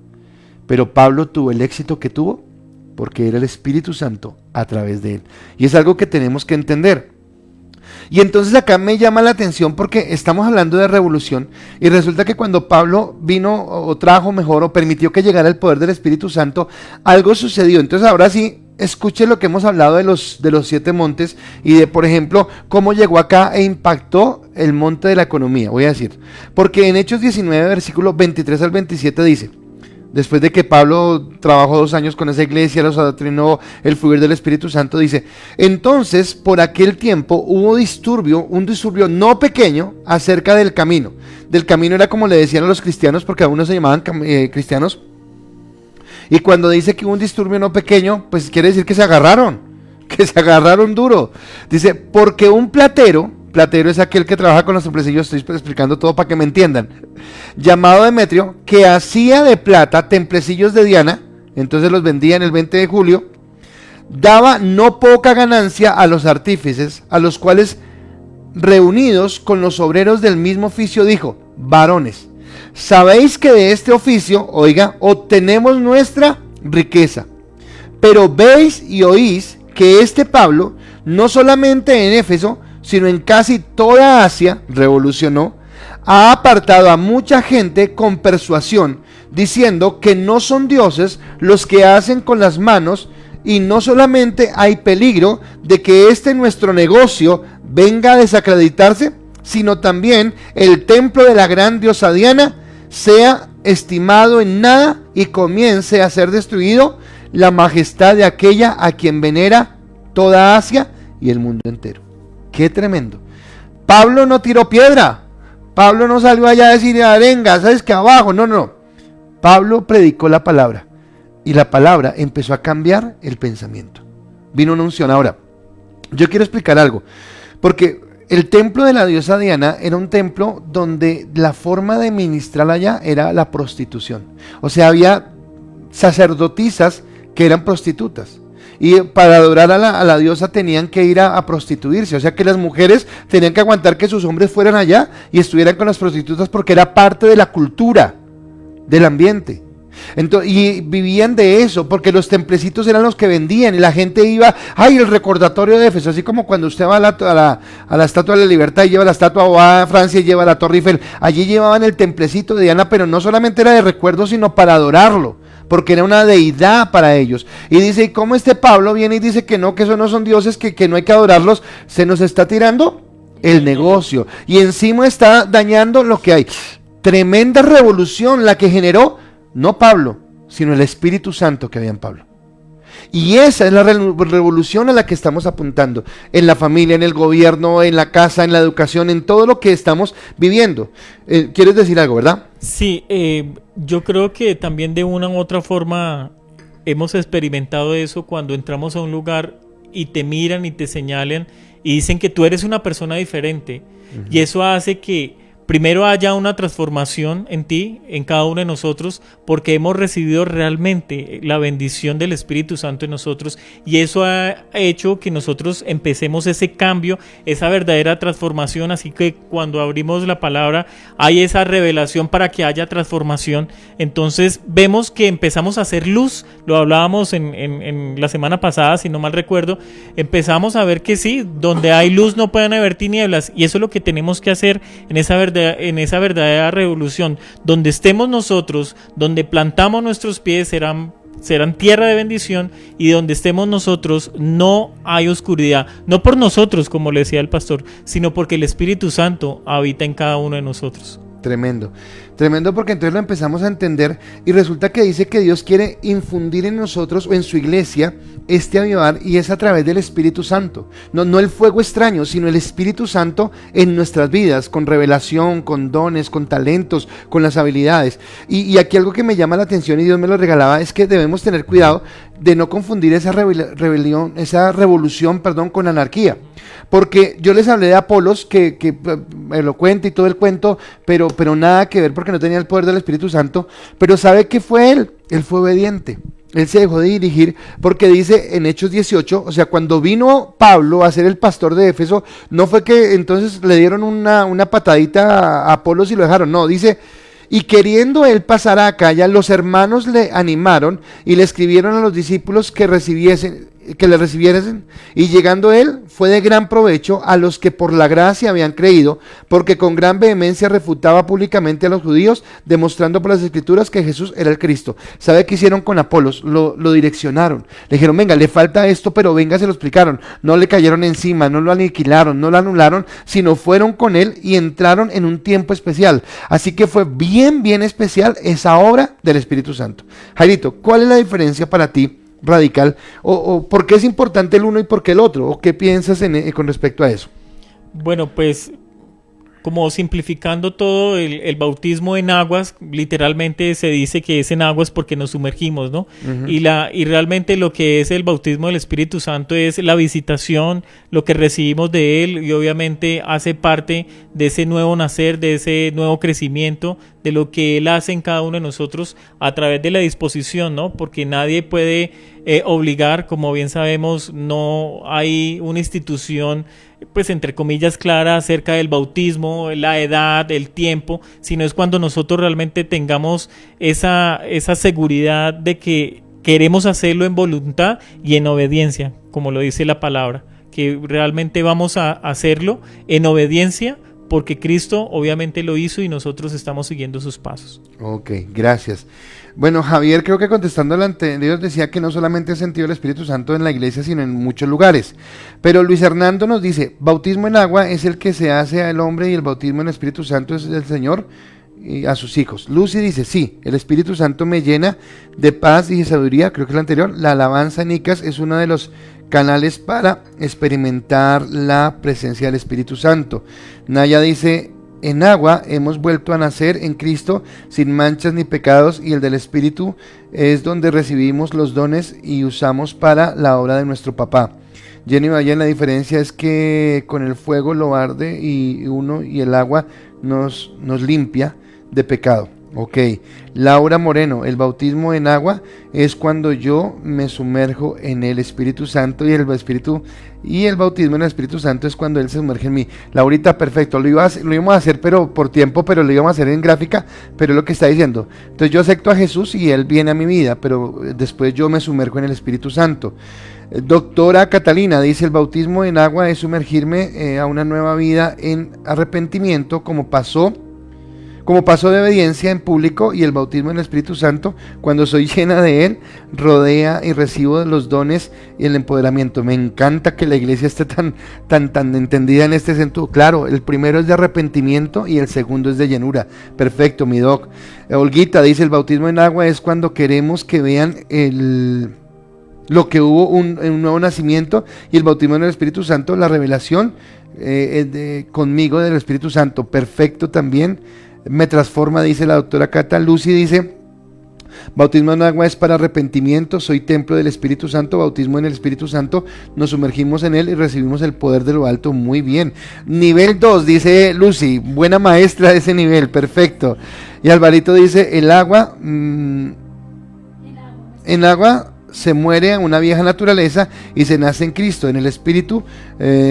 Pero Pablo tuvo el éxito que tuvo porque era el Espíritu Santo a través de él. Y es algo que tenemos que entender. Y entonces acá me llama la atención porque estamos hablando de revolución y resulta que cuando Pablo vino o trajo mejor o permitió que llegara el poder del Espíritu Santo, algo sucedió. Entonces ahora sí, escuche lo que hemos hablado de los 7 montes y de, por ejemplo, cómo llegó acá e impactó el monte de la economía, voy a decir. Porque en Hechos 19, versículo 23 al 27 dice, después de que Pablo trabajó 2 años con esa iglesia, los adoctrinó el fluir del Espíritu Santo, dice, entonces por aquel tiempo hubo un disturbio no pequeño acerca del camino. Del camino era como le decían a los cristianos, porque algunos se llamaban cristianos. Y cuando dice que hubo un disturbio no pequeño, pues quiere decir que se agarraron duro. Dice, porque un platero es aquel que trabaja con los templecillos, estoy explicando todo para que me entiendan, llamado Demetrio, que hacía de plata templecillos de Diana, entonces los vendía en el 20 de julio, daba no poca ganancia a los artífices, a los cuales reunidos con los obreros del mismo oficio dijo, varones, sabéis que de este oficio, oiga, obtenemos nuestra riqueza, Pero veis y oís que este Pablo, no solamente en Éfeso, sino en casi toda Asia, revolucionó, ha apartado a mucha gente con persuasión, diciendo que no son dioses los que hacen con las manos, y no solamente hay peligro de que nuestro negocio venga a desacreditarse, sino también el templo de la gran diosa Diana sea estimado en nada y comience a ser destruido la majestad de aquella a quien venera toda Asia y el mundo entero. ¡Qué tremendo! Pablo no tiró piedra. Pablo no salió allá a decir arenga, ¿sabes qué? Abajo. No. Pablo predicó la palabra y la palabra empezó a cambiar el pensamiento. Vino una unción. Ahora, yo quiero explicar algo, porque el templo de la diosa Diana era un templo donde la forma de ministrar allá era la prostitución. O sea, había sacerdotisas que eran prostitutas. Y para adorar a la diosa tenían que ir a prostituirse. O sea que las mujeres tenían que aguantar que sus hombres fueran allá y estuvieran con las prostitutas, porque era parte de la cultura, del ambiente. Entonces, y vivían de eso, porque los templecitos eran los que vendían y la gente iba, el recordatorio de Éfeso, así como cuando usted va a la Estatua de la Libertad y lleva la estatua, o va a Francia y lleva la Torre Eiffel. Allí llevaban el templecito de Diana, pero no solamente era de recuerdo, sino para adorarlo, porque era una deidad para ellos. Y dice, ¿y cómo este Pablo viene y dice que no, que esos no son dioses, que no hay que adorarlos? Se nos está tirando el negocio y encima está dañando lo que hay. Tremenda revolución la que generó, no Pablo, sino el Espíritu Santo que había en Pablo. Y esa es la revolución a la que estamos apuntando, en la familia, en el gobierno, en la casa, en la educación, en todo lo que estamos viviendo. ¿Quieres decir algo, verdad? Sí, yo creo que también de una u otra forma hemos experimentado eso cuando entramos a un lugar y te miran y te señalan y dicen que tú eres una persona diferente. Uh-huh. Y eso hace que primero haya una transformación en ti, en cada uno de nosotros, porque hemos recibido realmente la bendición del Espíritu Santo en nosotros, y eso ha hecho que nosotros empecemos ese cambio, esa verdadera transformación. Así que cuando abrimos la palabra hay esa revelación para que haya transformación. Entonces vemos que empezamos a hacer luz. Lo hablábamos en la semana pasada, si no mal recuerdo. Empezamos a ver que sí, donde hay luz no pueden haber tinieblas, y eso es lo que tenemos que hacer en esa verdadera revolución. Donde estemos nosotros, donde plantamos nuestros pies, serán tierra de bendición, y donde estemos nosotros no hay oscuridad, no por nosotros, como le decía el pastor, sino porque el Espíritu Santo habita en cada uno de nosotros. Tremendo, porque entonces lo empezamos a entender, y resulta que dice que Dios quiere infundir en nosotros o en su iglesia este avivar, y es a través del Espíritu Santo. No el fuego extraño, sino el Espíritu Santo en nuestras vidas, con revelación, con dones, con talentos, con las habilidades. Y aquí algo que me llama la atención, y Dios me lo regalaba, es que debemos tener cuidado de no confundir esa revolución con anarquía. Porque yo les hablé de Apolos, que elocuente y todo el cuento, pero nada que ver, porque no tenía el poder del Espíritu Santo. Pero ¿sabe qué fue él? Él fue obediente. Él se dejó de dirigir, porque dice en Hechos 18, o sea, cuando vino Pablo a ser el pastor de Éfeso, no fue que entonces le dieron una patadita a Apolos y lo dejaron. No, dice: y queriendo él pasar a Acaya, los hermanos le animaron y le escribieron a los discípulos que le recibiesen, y llegando él fue de gran provecho a los que por la gracia habían creído, porque con gran vehemencia refutaba públicamente a los judíos, demostrando por las escrituras que Jesús era el Cristo. ¿Sabe qué hicieron con Apolos? Lo direccionaron, le dijeron: venga, le falta esto, pero venga, se lo explicaron. No le cayeron encima, no lo aniquilaron, no lo anularon, sino fueron con él y entraron en un tiempo especial. Así que fue bien especial esa obra del Espíritu Santo. Jairito, ¿cuál es la diferencia para ti radical? ¿O por qué es importante el uno y por qué el otro? ¿O qué piensas con respecto a eso? Bueno, pues como simplificando todo, el bautismo en aguas, literalmente se dice que es en aguas porque nos sumergimos, ¿no? Uh-huh. Y realmente lo que es el bautismo del Espíritu Santo es la visitación, lo que recibimos de Él, y obviamente hace parte de ese nuevo nacer, de ese nuevo crecimiento, de lo que Él hace en cada uno de nosotros a través de la disposición, ¿no? Porque nadie puede obligar, como bien sabemos, no hay una institución, pues entre comillas, clara acerca del bautismo, la edad, el tiempo, sino es cuando nosotros realmente tengamos esa seguridad de que queremos hacerlo en voluntad y en obediencia, como lo dice la palabra, que realmente vamos a hacerlo en obediencia porque Cristo obviamente lo hizo y nosotros estamos siguiendo sus pasos. Ok, gracias. Bueno, Javier, creo que contestando al anterior decía que no solamente ha sentido el Espíritu Santo en la iglesia, sino en muchos lugares. Pero Luis Hernando nos dice, bautismo en agua es el que se hace al hombre y el bautismo en el Espíritu Santo es del Señor y a sus hijos. Lucy dice, sí, el Espíritu Santo me llena de paz y de sabiduría, creo que es la anterior. La alabanza en Icas es uno de los canales para experimentar la presencia del Espíritu Santo. Naya dice, en agua hemos vuelto a nacer en Cristo sin manchas ni pecados y el del Espíritu es donde recibimos los dones y usamos para la obra de nuestro papá. Jenny Valle, la diferencia es que con el fuego lo arde y el agua nos limpia de pecado. Ok, Laura Moreno, el bautismo en agua es cuando yo me sumerjo en el Espíritu Santo y el bautismo en el Espíritu Santo es cuando Él se sumerge en mí. Laurita, perfecto, lo íbamos a hacer pero por tiempo, pero lo íbamos a hacer en gráfica, pero es lo que está diciendo. Entonces yo acepto a Jesús y Él viene a mi vida, pero después yo me sumerjo en el Espíritu Santo. Doctora Catalina dice, el bautismo en agua es sumergirme a una nueva vida en arrepentimiento como paso de obediencia en público y el bautismo en el Espíritu Santo, cuando soy llena de Él, rodea y recibo los dones y el empoderamiento. Me encanta que la iglesia esté tan entendida en este sentido. Claro, el primero es de arrepentimiento y el segundo es de llenura. Perfecto, mi doc. Olguita dice, el bautismo en agua es cuando queremos que vean lo que hubo un nuevo nacimiento y el bautismo en el Espíritu Santo, la revelación conmigo del Espíritu Santo. Perfecto también. Me transforma, dice la doctora Cata. Lucy dice, bautismo en agua es para arrepentimiento, soy templo del Espíritu Santo, bautismo en el Espíritu Santo, nos sumergimos en él y recibimos el poder de lo alto. Muy bien. Nivel 2, dice Lucy, buena maestra de ese nivel, perfecto. Y Alvarito dice, en agua se muere a una vieja naturaleza y se nace en Cristo. En el Espíritu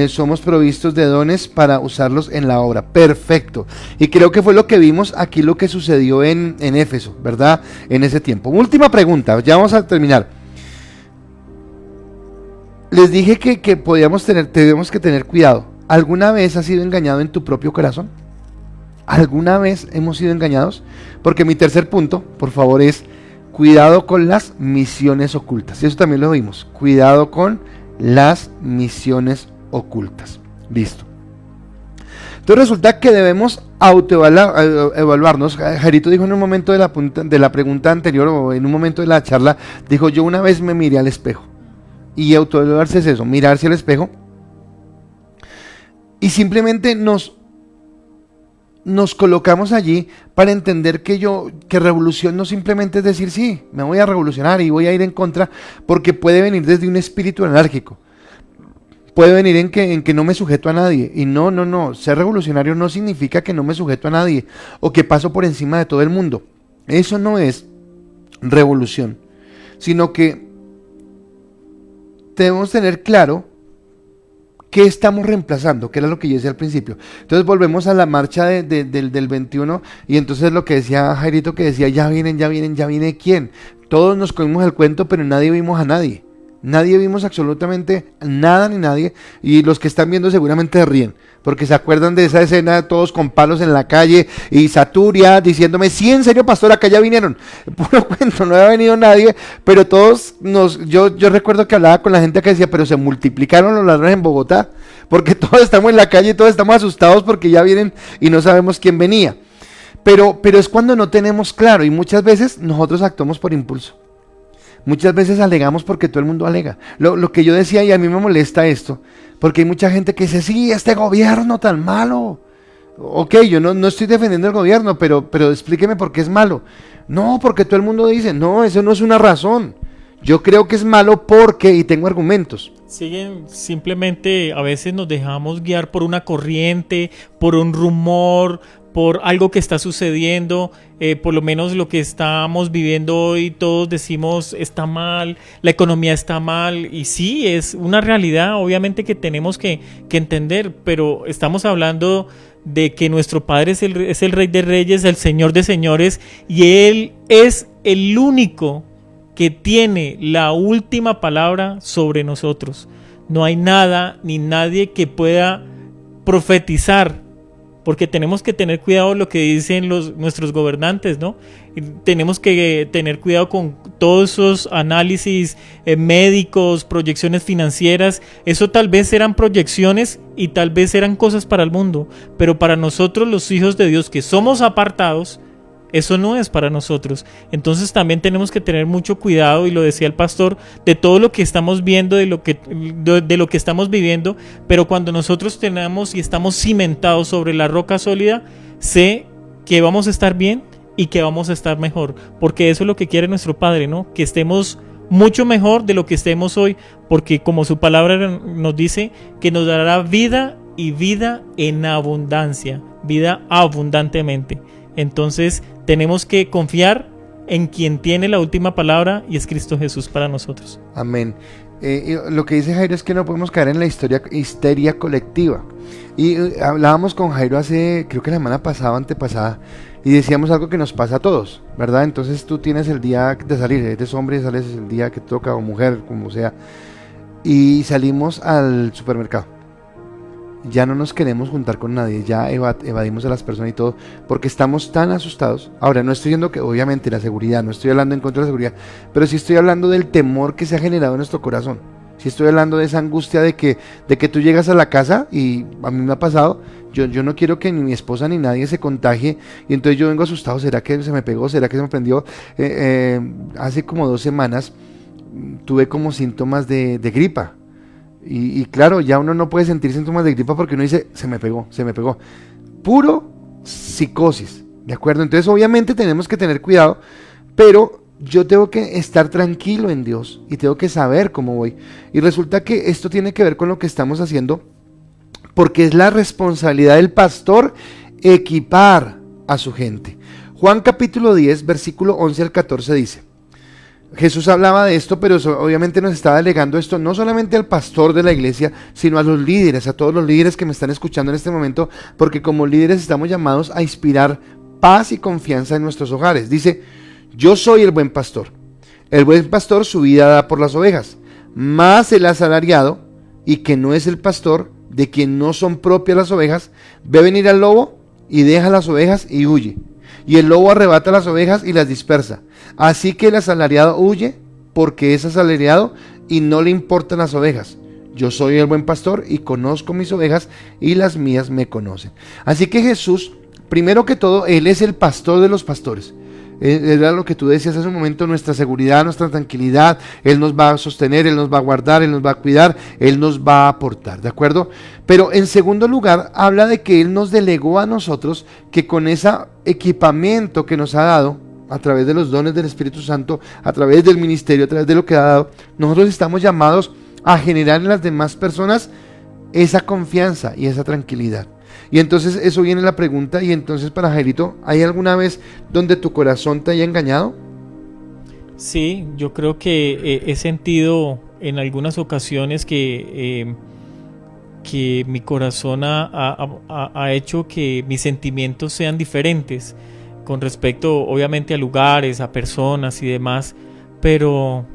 somos provistos de dones para usarlos en la obra. Perfecto. Y creo que fue lo que vimos aquí, lo que sucedió en Éfeso, ¿verdad? En ese tiempo. Última pregunta, ya vamos a terminar. Les dije que tenemos que tener cuidado. ¿Alguna vez has sido engañado en tu propio corazón? ¿Alguna vez hemos sido engañados? Porque mi tercer punto, por favor, es cuidado con las misiones ocultas. Y eso también lo vimos. Cuidado con las misiones ocultas. Listo. Entonces resulta que debemos autoevaluarnos. Jarito dijo en un momento de la pregunta anterior, o en un momento de la charla, dijo, yo una vez me miré al espejo. Y autoevaluarse es eso, mirarse al espejo. Y simplemente nos colocamos allí para entender que revolución no simplemente es decir, sí, me voy a revolucionar y voy a ir en contra, porque puede venir desde un espíritu anárquico, puede venir en que no me sujeto a nadie, y no, ser revolucionario no significa que no me sujeto a nadie, o que paso por encima de todo el mundo. Eso no es revolución, sino que debemos tener claro ¿qué estamos reemplazando? Que era lo que yo decía al principio. Entonces volvemos a la marcha del 21 y entonces lo que decía Jairito, que decía, ya viene ¿quién? Todos nos comimos el cuento, pero nadie vimos a nadie. Nadie vimos absolutamente nada ni nadie, y los que están viendo seguramente ríen, porque se acuerdan de esa escena, todos con palos en la calle, y Saturia diciéndome, sí, en serio, pastor, acá ya vinieron. Puro cuento, no había venido nadie, pero todos yo recuerdo que hablaba con la gente que decía, pero se multiplicaron los ladrones en Bogotá, porque todos estamos en la calle, todos estamos asustados porque ya vienen y no sabemos quién venía. Pero es cuando no tenemos claro, y muchas veces nosotros actuamos por impulso. Muchas veces alegamos porque todo el mundo alega. Lo que yo decía, y a mí me molesta esto, porque hay mucha gente que dice, sí, este gobierno tan malo. Ok, yo no estoy defendiendo el gobierno, pero explíqueme por qué es malo. No, porque todo el mundo dice, no, eso no es una razón. Yo creo que es malo porque, y tengo argumentos. Simplemente a veces nos dejamos guiar por una corriente, por un rumor, por algo que está sucediendo, por lo menos lo que estamos viviendo hoy, todos decimos está mal, la economía está mal, y sí, es una realidad obviamente que tenemos que entender, pero estamos hablando de que nuestro Padre es el Rey de Reyes, el Señor de Señores, y Él es el único que tiene la última palabra sobre nosotros. No hay nada ni nadie que pueda profetizar, porque tenemos que tener cuidado de lo que dicen nuestros gobernantes, ¿no? Y tenemos que tener cuidado con todos esos análisis médicos, proyecciones financieras. Eso tal vez eran proyecciones y tal vez eran cosas para el mundo, pero para nosotros los hijos de Dios que somos apartados, eso no es para nosotros. Entonces también tenemos que tener mucho cuidado, y lo decía el pastor, de todo lo que estamos viendo, de lo que estamos viviendo. Pero cuando nosotros tenemos y estamos cimentados sobre la roca sólida, sé que vamos a estar bien y que vamos a estar mejor, porque eso es lo que quiere nuestro Padre, ¿no? Que estemos mucho mejor de lo que estemos hoy, porque como su palabra nos dice, que nos dará vida y vida en abundancia, vida abundantemente. Entonces tenemos que confiar en quien tiene la última palabra, y es Cristo Jesús para nosotros. Amén. Lo que dice Jairo es que no podemos caer en la histeria colectiva. Y hablábamos con Jairo hace, creo que la semana pasada o antepasada, y decíamos algo que nos pasa a todos, ¿verdad? Entonces tú tienes el día de salir, eres hombre, sales el día que toca, o mujer, como sea, y salimos al supermercado. Ya no nos queremos juntar con nadie, ya evadimos a las personas y todo, porque estamos tan asustados. Ahora, no estoy diciendo que obviamente la seguridad, no estoy hablando en contra de la seguridad, pero sí estoy hablando del temor que se ha generado en nuestro corazón. Sí estoy hablando de esa angustia de que tú llegas a la casa, y a mí me ha pasado, yo no quiero que ni mi esposa ni nadie se contagie, y entonces yo vengo asustado. ¿Será que se me pegó? ¿Será que se me prendió? Hace como 2 semanas tuve como síntomas de gripa. Y claro, ya uno no puede sentir síntomas de gripa porque uno dice, se me pegó. Puro psicosis, ¿de acuerdo? Entonces obviamente tenemos que tener cuidado, pero yo tengo que estar tranquilo en Dios y tengo que saber cómo voy. Y resulta que esto tiene que ver con lo que estamos haciendo, porque es la responsabilidad del pastor equipar a su gente. Juan capítulo 10, versículo 11 al 14 dice: Jesús hablaba de esto, pero obviamente nos estaba delegando esto no solamente al pastor de la iglesia, sino a los líderes, a todos los líderes que me están escuchando en este momento, porque como líderes estamos llamados a inspirar paz y confianza en nuestros hogares. Dice: yo soy el buen pastor. El buen pastor su vida da por las ovejas, mas el asalariado, y que no es el pastor, de quien no son propias las ovejas, ve venir al lobo y deja las ovejas y huye. Y el lobo arrebata las ovejas y las dispersa. Así que el asalariado huye porque es asalariado y no le importan las ovejas. Yo soy el buen pastor y conozco mis ovejas y las mías me conocen. Así que Jesús, primero que todo, Él es el pastor de los pastores. Era lo que tú decías hace un momento, nuestra seguridad, nuestra tranquilidad. Él nos va a sostener, Él nos va a guardar, Él nos va a cuidar, Él nos va a aportar, ¿de acuerdo? Pero en segundo lugar, habla de que Él nos delegó a nosotros que con ese equipamiento que nos ha dado, a través de los dones del Espíritu Santo, a través del ministerio, a través de lo que ha dado, nosotros estamos llamados a generar en las demás personas esa confianza y esa tranquilidad. Y entonces eso viene la pregunta, y entonces para Jairito, ¿hay alguna vez donde tu corazón te haya engañado? Sí, yo creo que he sentido en algunas ocasiones que mi corazón ha hecho que mis sentimientos sean diferentes con respecto obviamente a lugares, a personas y demás, pero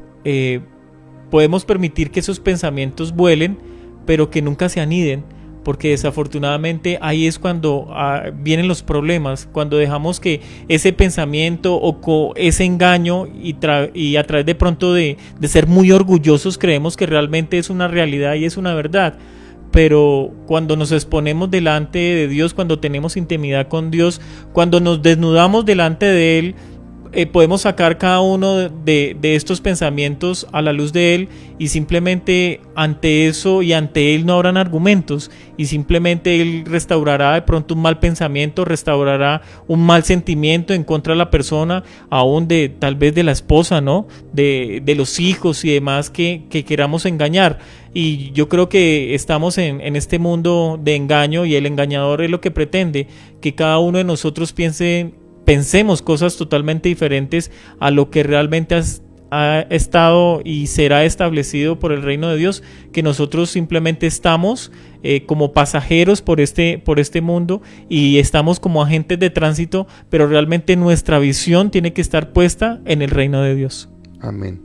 podemos permitir que esos pensamientos vuelen, pero que nunca se aniden, porque desafortunadamente ahí es cuando vienen los problemas, cuando dejamos que ese pensamiento o ese engaño y a través de pronto de ser muy orgullosos creemos que realmente es una realidad y es una verdad. Pero cuando nos exponemos delante de Dios, cuando tenemos intimidad con Dios, cuando nos desnudamos delante de Él, podemos sacar cada uno de estos pensamientos a la luz de Él, y simplemente ante eso y ante Él no habrán argumentos, y simplemente Él restaurará de pronto un mal pensamiento, restaurará un mal sentimiento en contra de la persona, aún tal vez de la esposa, ¿no? De los hijos y demás que queramos engañar. Y yo creo que estamos en este mundo de engaño, y el engañador es lo que pretende, que cada uno de nosotros pensemos cosas totalmente diferentes a lo que realmente ha estado y será establecido por el reino de Dios, que nosotros simplemente estamos como pasajeros por este mundo, y estamos como agentes de tránsito, pero realmente nuestra visión tiene que estar puesta en el reino de Dios. Amén.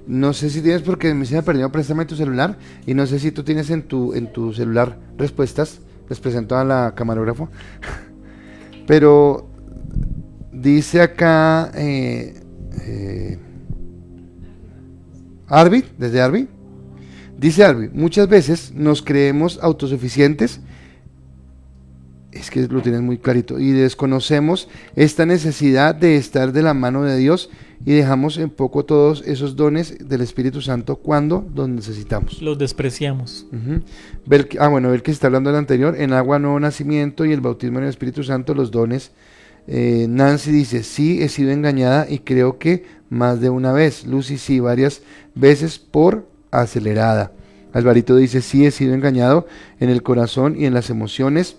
No sé si tienes, porque me se me perdió, préstame tu celular, y no sé si tú tienes en tu celular respuestas. Les presento a la camarógrafo. Pero dice acá Arby, desde Arby. Dice Arby, muchas veces nos creemos autosuficientes, es que lo tienes muy clarito, y desconocemos esta necesidad de estar de la mano de Dios y dejamos en poco todos esos dones del Espíritu Santo cuando los necesitamos. Los despreciamos. Bueno, el que está hablando del anterior, en agua nuevo nacimiento y el bautismo en el Espíritu Santo, los dones. Nancy dice, sí, he sido engañada y creo que más de una vez. Lucy, sí, varias veces por acelerada. Alvarito dice, sí, he sido engañado en el corazón y en las emociones.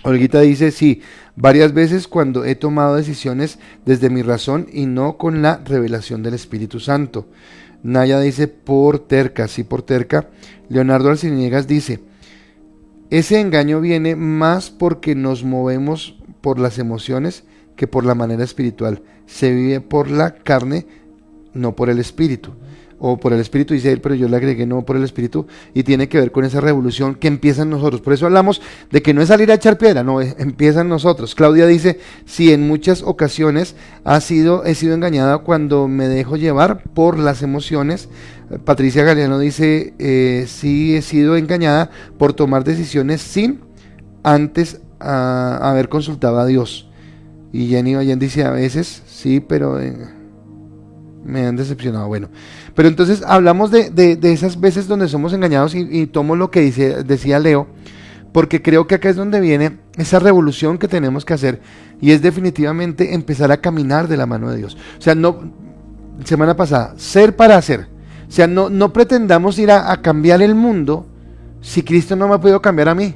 Olguita dice, sí, varias veces cuando he tomado decisiones desde mi razón y no con la revelación del Espíritu Santo. Naya dice, por terca, sí, por terca. Leonardo Arciniegas dice, ese engaño viene más porque nos movemos por las emociones que por la manera espiritual. Se vive por la carne, no por el espíritu. O por el espíritu, dice él, pero yo le agregué no por el espíritu, y tiene que ver con esa revolución que empieza en nosotros. Por eso hablamos de que no es salir a echar piedra, no, empieza en nosotros. Claudia dice, sí, en muchas ocasiones he sido engañada cuando me dejo llevar por las emociones. Patricia Galeano dice, sí, he sido engañada por tomar decisiones sin antes haber consultado a Dios. Y Jenny Vallen dice, a veces, sí, pero me han decepcionado. Bueno, pero entonces hablamos de esas veces donde somos engañados y tomo lo que decía Leo, porque creo que acá es donde viene esa revolución que tenemos que hacer, y es definitivamente empezar a caminar de la mano de Dios. O sea, no, semana pasada, ser para hacer. O sea, no pretendamos ir a cambiar el mundo si Cristo no me ha podido cambiar a mí.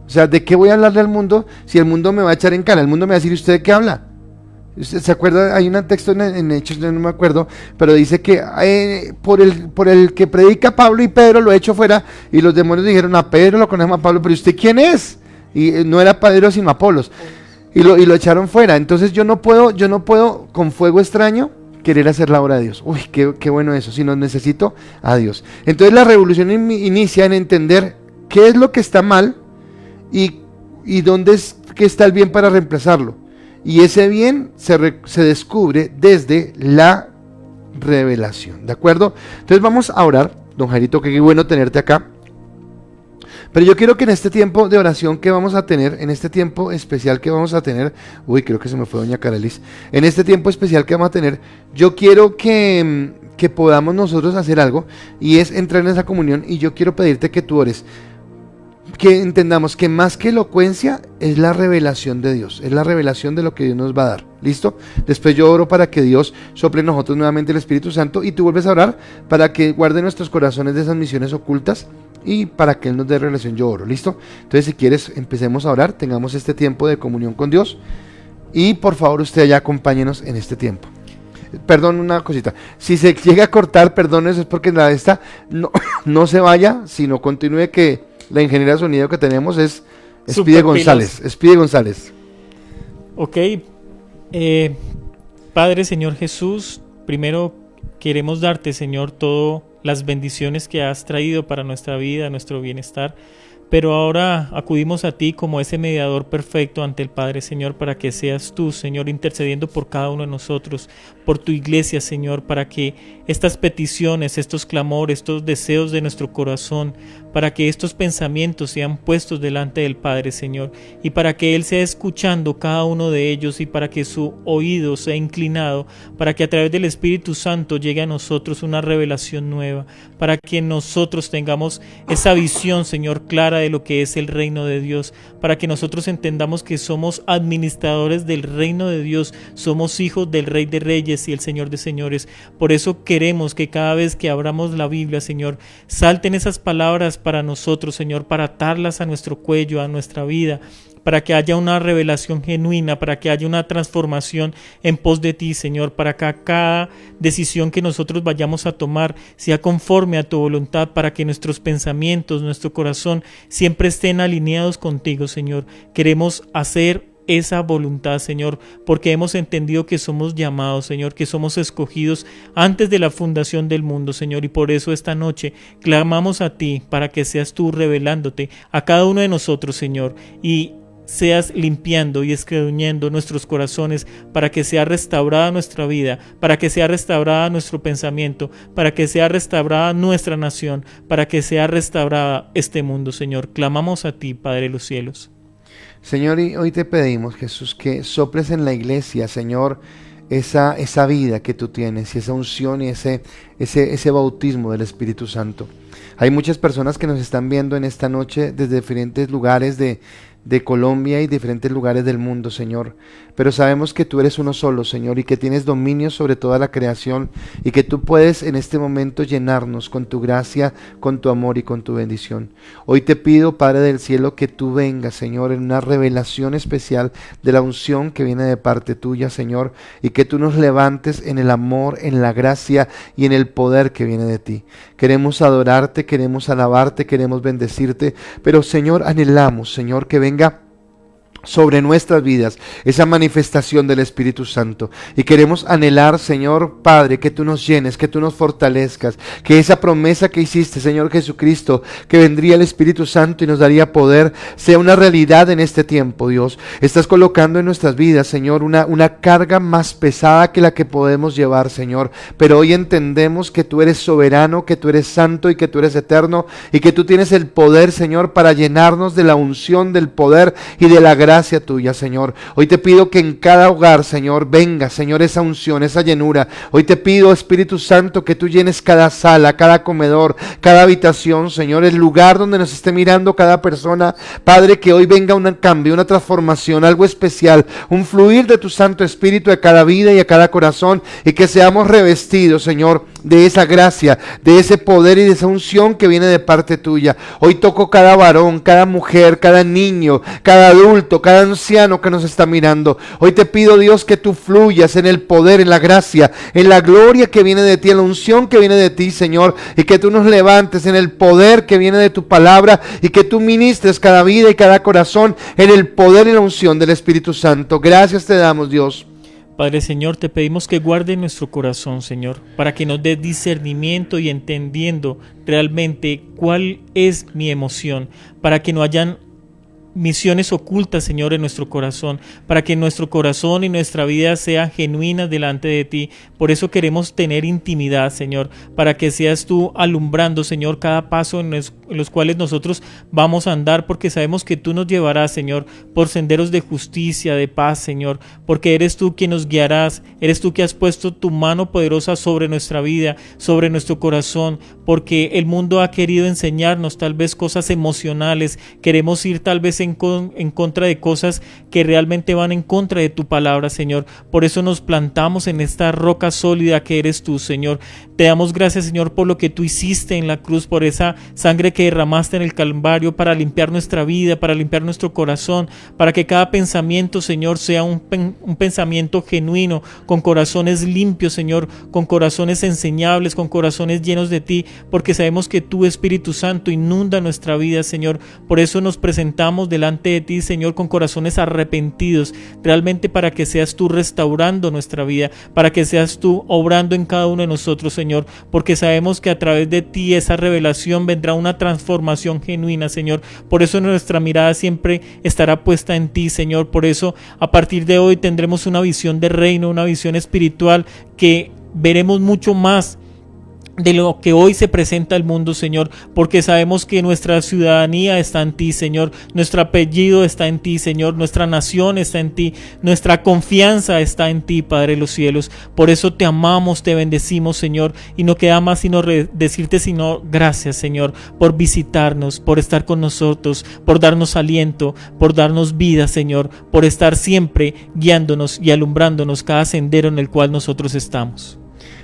O sea, ¿de qué voy a hablarle al mundo si el mundo me va a echar en cara? El mundo me va a decir, ¿usted de qué habla? ¿Usted se acuerda? Hay un texto en Hechos, no me acuerdo, pero dice que por el que predica Pablo y Pedro lo he hecho fuera, y los demonios dijeron, a Pedro lo conocemos, a Pablo, pero ¿usted quién es? Y no era Pedro sino Apolos, y lo echaron fuera. Entonces yo no puedo con fuego extraño querer hacer la obra de Dios. Uy, qué bueno eso, si no necesito a Dios. Entonces la revolución inicia en entender qué es lo que está mal y dónde es que está el bien para reemplazarlo. Y ese bien se descubre desde la revelación, ¿de acuerdo? Entonces vamos a orar, don Jairito, que qué bueno tenerte acá. Pero yo quiero que en este tiempo de oración que vamos a tener, en este tiempo especial que vamos a tener, creo que se me fue doña Carelis, en este tiempo especial que vamos a tener, yo quiero que podamos nosotros hacer algo, y es entrar en esa comunión, y yo quiero pedirte que tú ores. Que entendamos que más que elocuencia es la revelación de Dios, es la revelación de lo que Dios nos va a dar. ¿Listo? Después yo oro para que Dios sople en nosotros nuevamente el Espíritu Santo, y tú vuelves a orar para que guarde nuestros corazones de esas misiones ocultas y para que Él nos dé revelación. Yo oro. ¿Listo? Entonces, si quieres, empecemos a orar, tengamos este tiempo de comunión con Dios, y por favor usted allá acompáñenos en este tiempo. Perdón, una cosita, si se llega a cortar, perdón, eso es porque la de esta no se vaya, sino continúe, que la ingeniera de sonido que tenemos es Espide González. Ok, Padre, Señor Jesús, primero queremos darte, Señor, todas las bendiciones que has traído para nuestra vida, nuestro bienestar, pero ahora acudimos a ti como ese mediador perfecto ante el Padre, Señor, para que seas tú, Señor, intercediendo por cada uno de nosotros, por tu iglesia, Señor, para que estas peticiones, estos clamores, estos deseos de nuestro corazón, para que estos pensamientos sean puestos delante del Padre, Señor, y para que Él sea escuchando cada uno de ellos, y para que su oído sea inclinado, para que a través del Espíritu Santo llegue a nosotros una revelación nueva, para que nosotros tengamos esa visión, Señor, clara de lo que es el reino de Dios, para que nosotros entendamos que somos administradores del reino de Dios, somos hijos del Rey de Reyes y el Señor de Señores. Por eso queremos que cada vez que abramos la Biblia, Señor, salten esas palabras para nosotros, Señor, para atarlas a nuestro cuello, a nuestra vida, para que haya una revelación genuina, para que haya una transformación en pos de ti, Señor, para que cada decisión que nosotros vayamos a tomar sea conforme a tu voluntad, para que nuestros pensamientos, nuestro corazón siempre estén alineados contigo, Señor. Queremos hacer esa voluntad, Señor, porque hemos entendido que somos llamados, Señor, que somos escogidos antes de la fundación del mundo, Señor, y por eso esta noche clamamos a ti para que seas tú revelándote a cada uno de nosotros, Señor, y seas limpiando y escudriñando nuestros corazones para que sea restaurada nuestra vida, para que sea restaurada nuestro pensamiento, para que sea restaurada nuestra nación, para que sea restaurada este mundo, Señor. Clamamos a ti, Padre de los cielos. Señor, y hoy te pedimos, Jesús, que soples en la iglesia, Señor, esa vida que tú tienes y esa unción y ese bautismo del Espíritu Santo. Hay muchas personas que nos están viendo en esta noche desde diferentes lugares de Colombia y diferentes lugares del mundo, Señor, pero sabemos que tú eres uno solo, Señor, y que tienes dominio sobre toda la creación y que tú puedes en este momento llenarnos con tu gracia, con tu amor y con tu bendición. Hoy te pido, Padre del cielo, que tú vengas, Señor, en una revelación especial de la unción que viene de parte tuya, Señor, y que tú nos levantes en el amor, en la gracia y en el poder que viene de ti. Queremos adorarte, queremos alabarte, queremos bendecirte, pero Señor, anhelamos, Señor, que venga sobre nuestras vidas esa manifestación del Espíritu Santo, y queremos anhelar, Señor Padre, que tú nos llenes, que tú nos fortalezcas, que esa promesa que hiciste, Señor Jesucristo, que vendría el Espíritu Santo y nos daría poder, sea una realidad en este tiempo. Dios, estás colocando en nuestras vidas, Señor, una carga más pesada que la que podemos llevar, Señor, pero hoy entendemos que tú eres soberano, que tú eres santo y que tú eres eterno, y que tú tienes el poder, Señor, para llenarnos de la unción, del poder y de la gracia tuya, Señor. Hoy te pido que en cada hogar, Señor, venga, Señor, esa unción, esa llenura. Hoy te pido, Espíritu Santo, que tú llenes cada sala, cada comedor, cada habitación, Señor, el lugar donde nos esté mirando cada persona. Padre, que hoy venga un cambio, una transformación, algo especial, un fluir de tu Santo Espíritu a cada vida y a cada corazón, y que seamos revestidos, Señor, de esa gracia, de ese poder y de esa unción que viene de parte tuya. Hoy toco cada varón, cada mujer, cada niño, cada adulto, cada anciano que nos está mirando. Hoy te pido, Dios, que tú fluyas en el poder, en la gracia, en la gloria que viene de ti, en la unción que viene de ti, Señor, y que tú nos levantes en el poder que viene de tu palabra, y que tú ministres cada vida y cada corazón en el poder y la unción del Espíritu Santo. Gracias te damos, Dios. Padre Señor, te pedimos que guarde nuestro corazón, Señor, para que nos dé discernimiento y entendiendo realmente cuál es mi emoción, para que no hayan misiones ocultas, Señor, en nuestro corazón, para que nuestro corazón y nuestra vida sean genuinas delante de ti. Por eso queremos tener intimidad, Señor, para que seas tú alumbrando, Señor, cada paso en los cuales nosotros vamos a andar, porque sabemos que tú nos llevarás, Señor, por senderos de justicia, de paz, Señor, porque eres tú quien nos guiarás, eres tú que has puesto tu mano poderosa sobre nuestra vida, sobre nuestro corazón, porque el mundo ha querido enseñarnos tal vez cosas emocionales, queremos ir tal vez en contra de cosas que realmente van en contra de tu palabra, Señor. Por eso nos plantamos en esta roca sólida que eres tú, Señor. Te damos gracias, Señor, por lo que tú hiciste en la cruz, por esa sangre que derramaste en el Calvario para limpiar nuestra vida, para limpiar nuestro corazón, para que cada pensamiento, Señor, sea un pensamiento genuino, con corazones limpios, Señor, con corazones enseñables, con corazones llenos de ti, porque sabemos que tú, Espíritu Santo, inunda nuestra vida, Señor. Por eso nos presentamos delante de ti, Señor, con corazones arrepentidos, realmente para que seas tú restaurando nuestra vida, para que seas tú obrando en cada uno de nosotros, Señor, porque sabemos que a través de ti esa revelación vendrá una transformación genuina, Señor. Por eso nuestra mirada siempre estará puesta en ti, Señor. Por eso a partir de hoy tendremos una visión de reino, una visión espiritual, que veremos mucho más de lo que hoy se presenta al mundo, Señor, porque sabemos que nuestra ciudadanía está en ti, Señor, nuestro apellido está en ti, Señor, nuestra nación está en ti, nuestra confianza está en ti, Padre de los cielos. Por eso te amamos, te bendecimos, Señor, y no queda más sino decirte gracias, Señor, por visitarnos, por estar con nosotros, por darnos aliento, por darnos vida, Señor, por estar siempre guiándonos y alumbrándonos cada sendero en el cual nosotros estamos.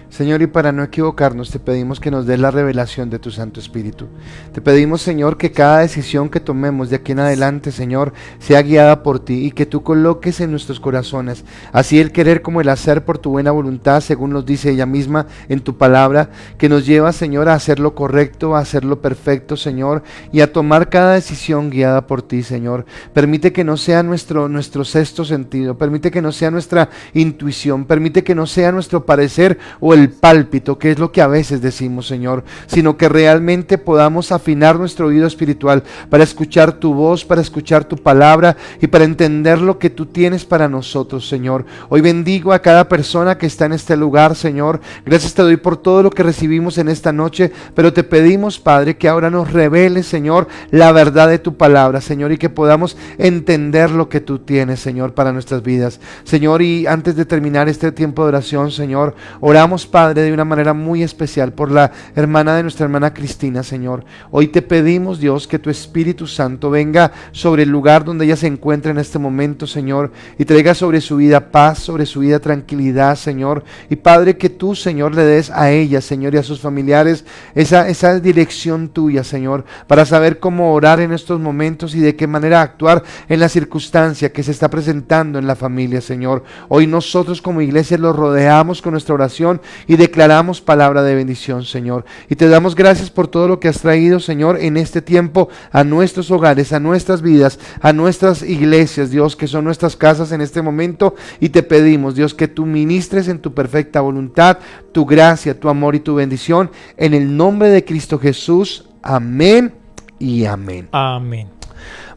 Señor, y para no equivocarnos, te pedimos que nos des la revelación de tu Santo Espíritu. Te pedimos, Señor, que cada decisión que tomemos de aquí en adelante, Señor, sea guiada por ti y que tú coloques en nuestros corazones, así el querer como el hacer por tu buena voluntad, según nos dice ella misma en tu palabra, que nos lleva, Señor, a hacer lo correcto, a hacer lo perfecto, Señor, y a tomar cada decisión guiada por ti, Señor. Permite que no sea nuestro sexto sentido, permite que no sea nuestra intuición, permite que no sea nuestro parecer o el pálpito, que es lo que a veces decimos, Señor, sino que realmente podamos afinar nuestro oído espiritual para escuchar tu voz, para escuchar tu palabra y para entender lo que tú tienes para nosotros, Señor. Hoy bendigo a cada persona que está en este lugar, Señor. Gracias te doy por todo lo que recibimos en esta noche, pero te pedimos, Padre, que ahora nos reveles, Señor, la verdad de tu palabra, Señor, y que podamos entender lo que tú tienes, Señor, para nuestras vidas, Señor. Y antes de terminar este tiempo de oración, Señor, oramos, Padre, de una manera muy especial por la hermana de nuestra hermana Cristina, Señor. Hoy te pedimos, Dios, que tu Espíritu Santo venga sobre el lugar donde ella se encuentra en este momento, Señor, y traiga sobre su vida paz, sobre su vida tranquilidad, Señor. Y Padre, que tú, Señor, le des a ella, Señor, y a sus familiares esa dirección tuya, Señor, para saber cómo orar en estos momentos y de qué manera actuar en la circunstancia que se está presentando en la familia, Señor. Hoy nosotros como iglesia los rodeamos con nuestra oración y declaramos palabra de bendición, Señor. Y te damos gracias por todo lo que has traído, Señor, en este tiempo a nuestros hogares, a nuestras vidas, a nuestras iglesias, Dios, que son nuestras casas en este momento. Y te pedimos, Dios, que tú ministres en tu perfecta voluntad, tu gracia, tu amor y tu bendición. En el nombre de Cristo Jesús. Amén y amén. Amén.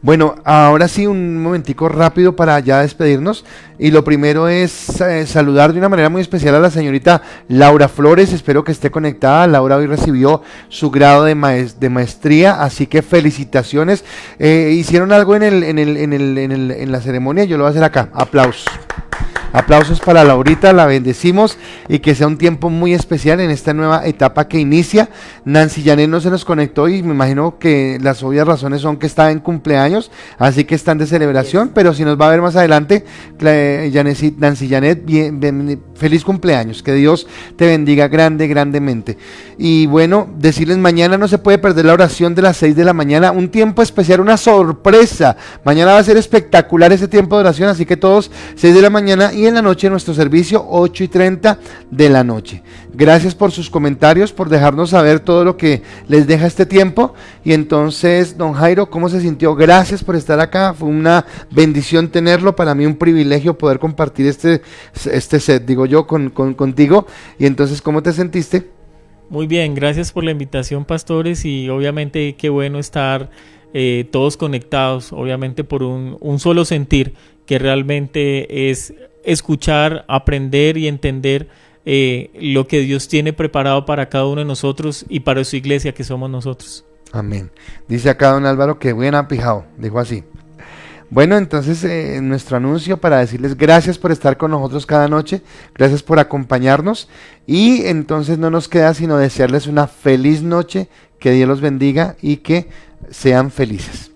Bueno, ahora sí, un momentico rápido para ya despedirnos. Y lo primero es saludar de una manera muy especial a la señorita Laura Flores. Espero que esté conectada. Laura hoy recibió su grado de maestría, así que felicitaciones. Hicieron algo en la ceremonia. Yo lo voy a hacer acá. Aplausos. Aplausos para Laurita, la bendecimos y que sea un tiempo muy especial en esta nueva etapa que inicia. Nancy Janet no se nos conectó y me imagino que las obvias razones son que está en cumpleaños, así que están de celebración, pero si nos va a ver más adelante, Nancy Janet, feliz cumpleaños, que Dios te bendiga grandemente. Y bueno, decirles, mañana no se puede perder la oración de las 6 de la mañana, un tiempo especial, una sorpresa. Mañana va a ser espectacular ese tiempo de oración, así que todos 6 de la mañana y en la noche nuestro servicio 8:30 de la noche. Gracias por sus comentarios, por dejarnos saber todo lo que les deja este tiempo. Y entonces, don Jairo, ¿cómo se sintió? Gracias por estar acá, fue una bendición tenerlo, para mí un privilegio poder compartir este set, digo yo, contigo. Y entonces, ¿cómo te sentiste? Muy bien, gracias por la invitación, pastores, y obviamente qué bueno estar todos conectados, obviamente por un solo sentir, que realmente es escuchar, aprender y entender lo que Dios tiene preparado para cada uno de nosotros y para su iglesia que somos nosotros. Amén. Dice acá don Álvaro que buen apijado, dijo así. Bueno, entonces nuestro anuncio para decirles gracias por estar con nosotros cada noche, gracias por acompañarnos, y entonces no nos queda sino desearles una feliz noche, que Dios los bendiga y que sean felices.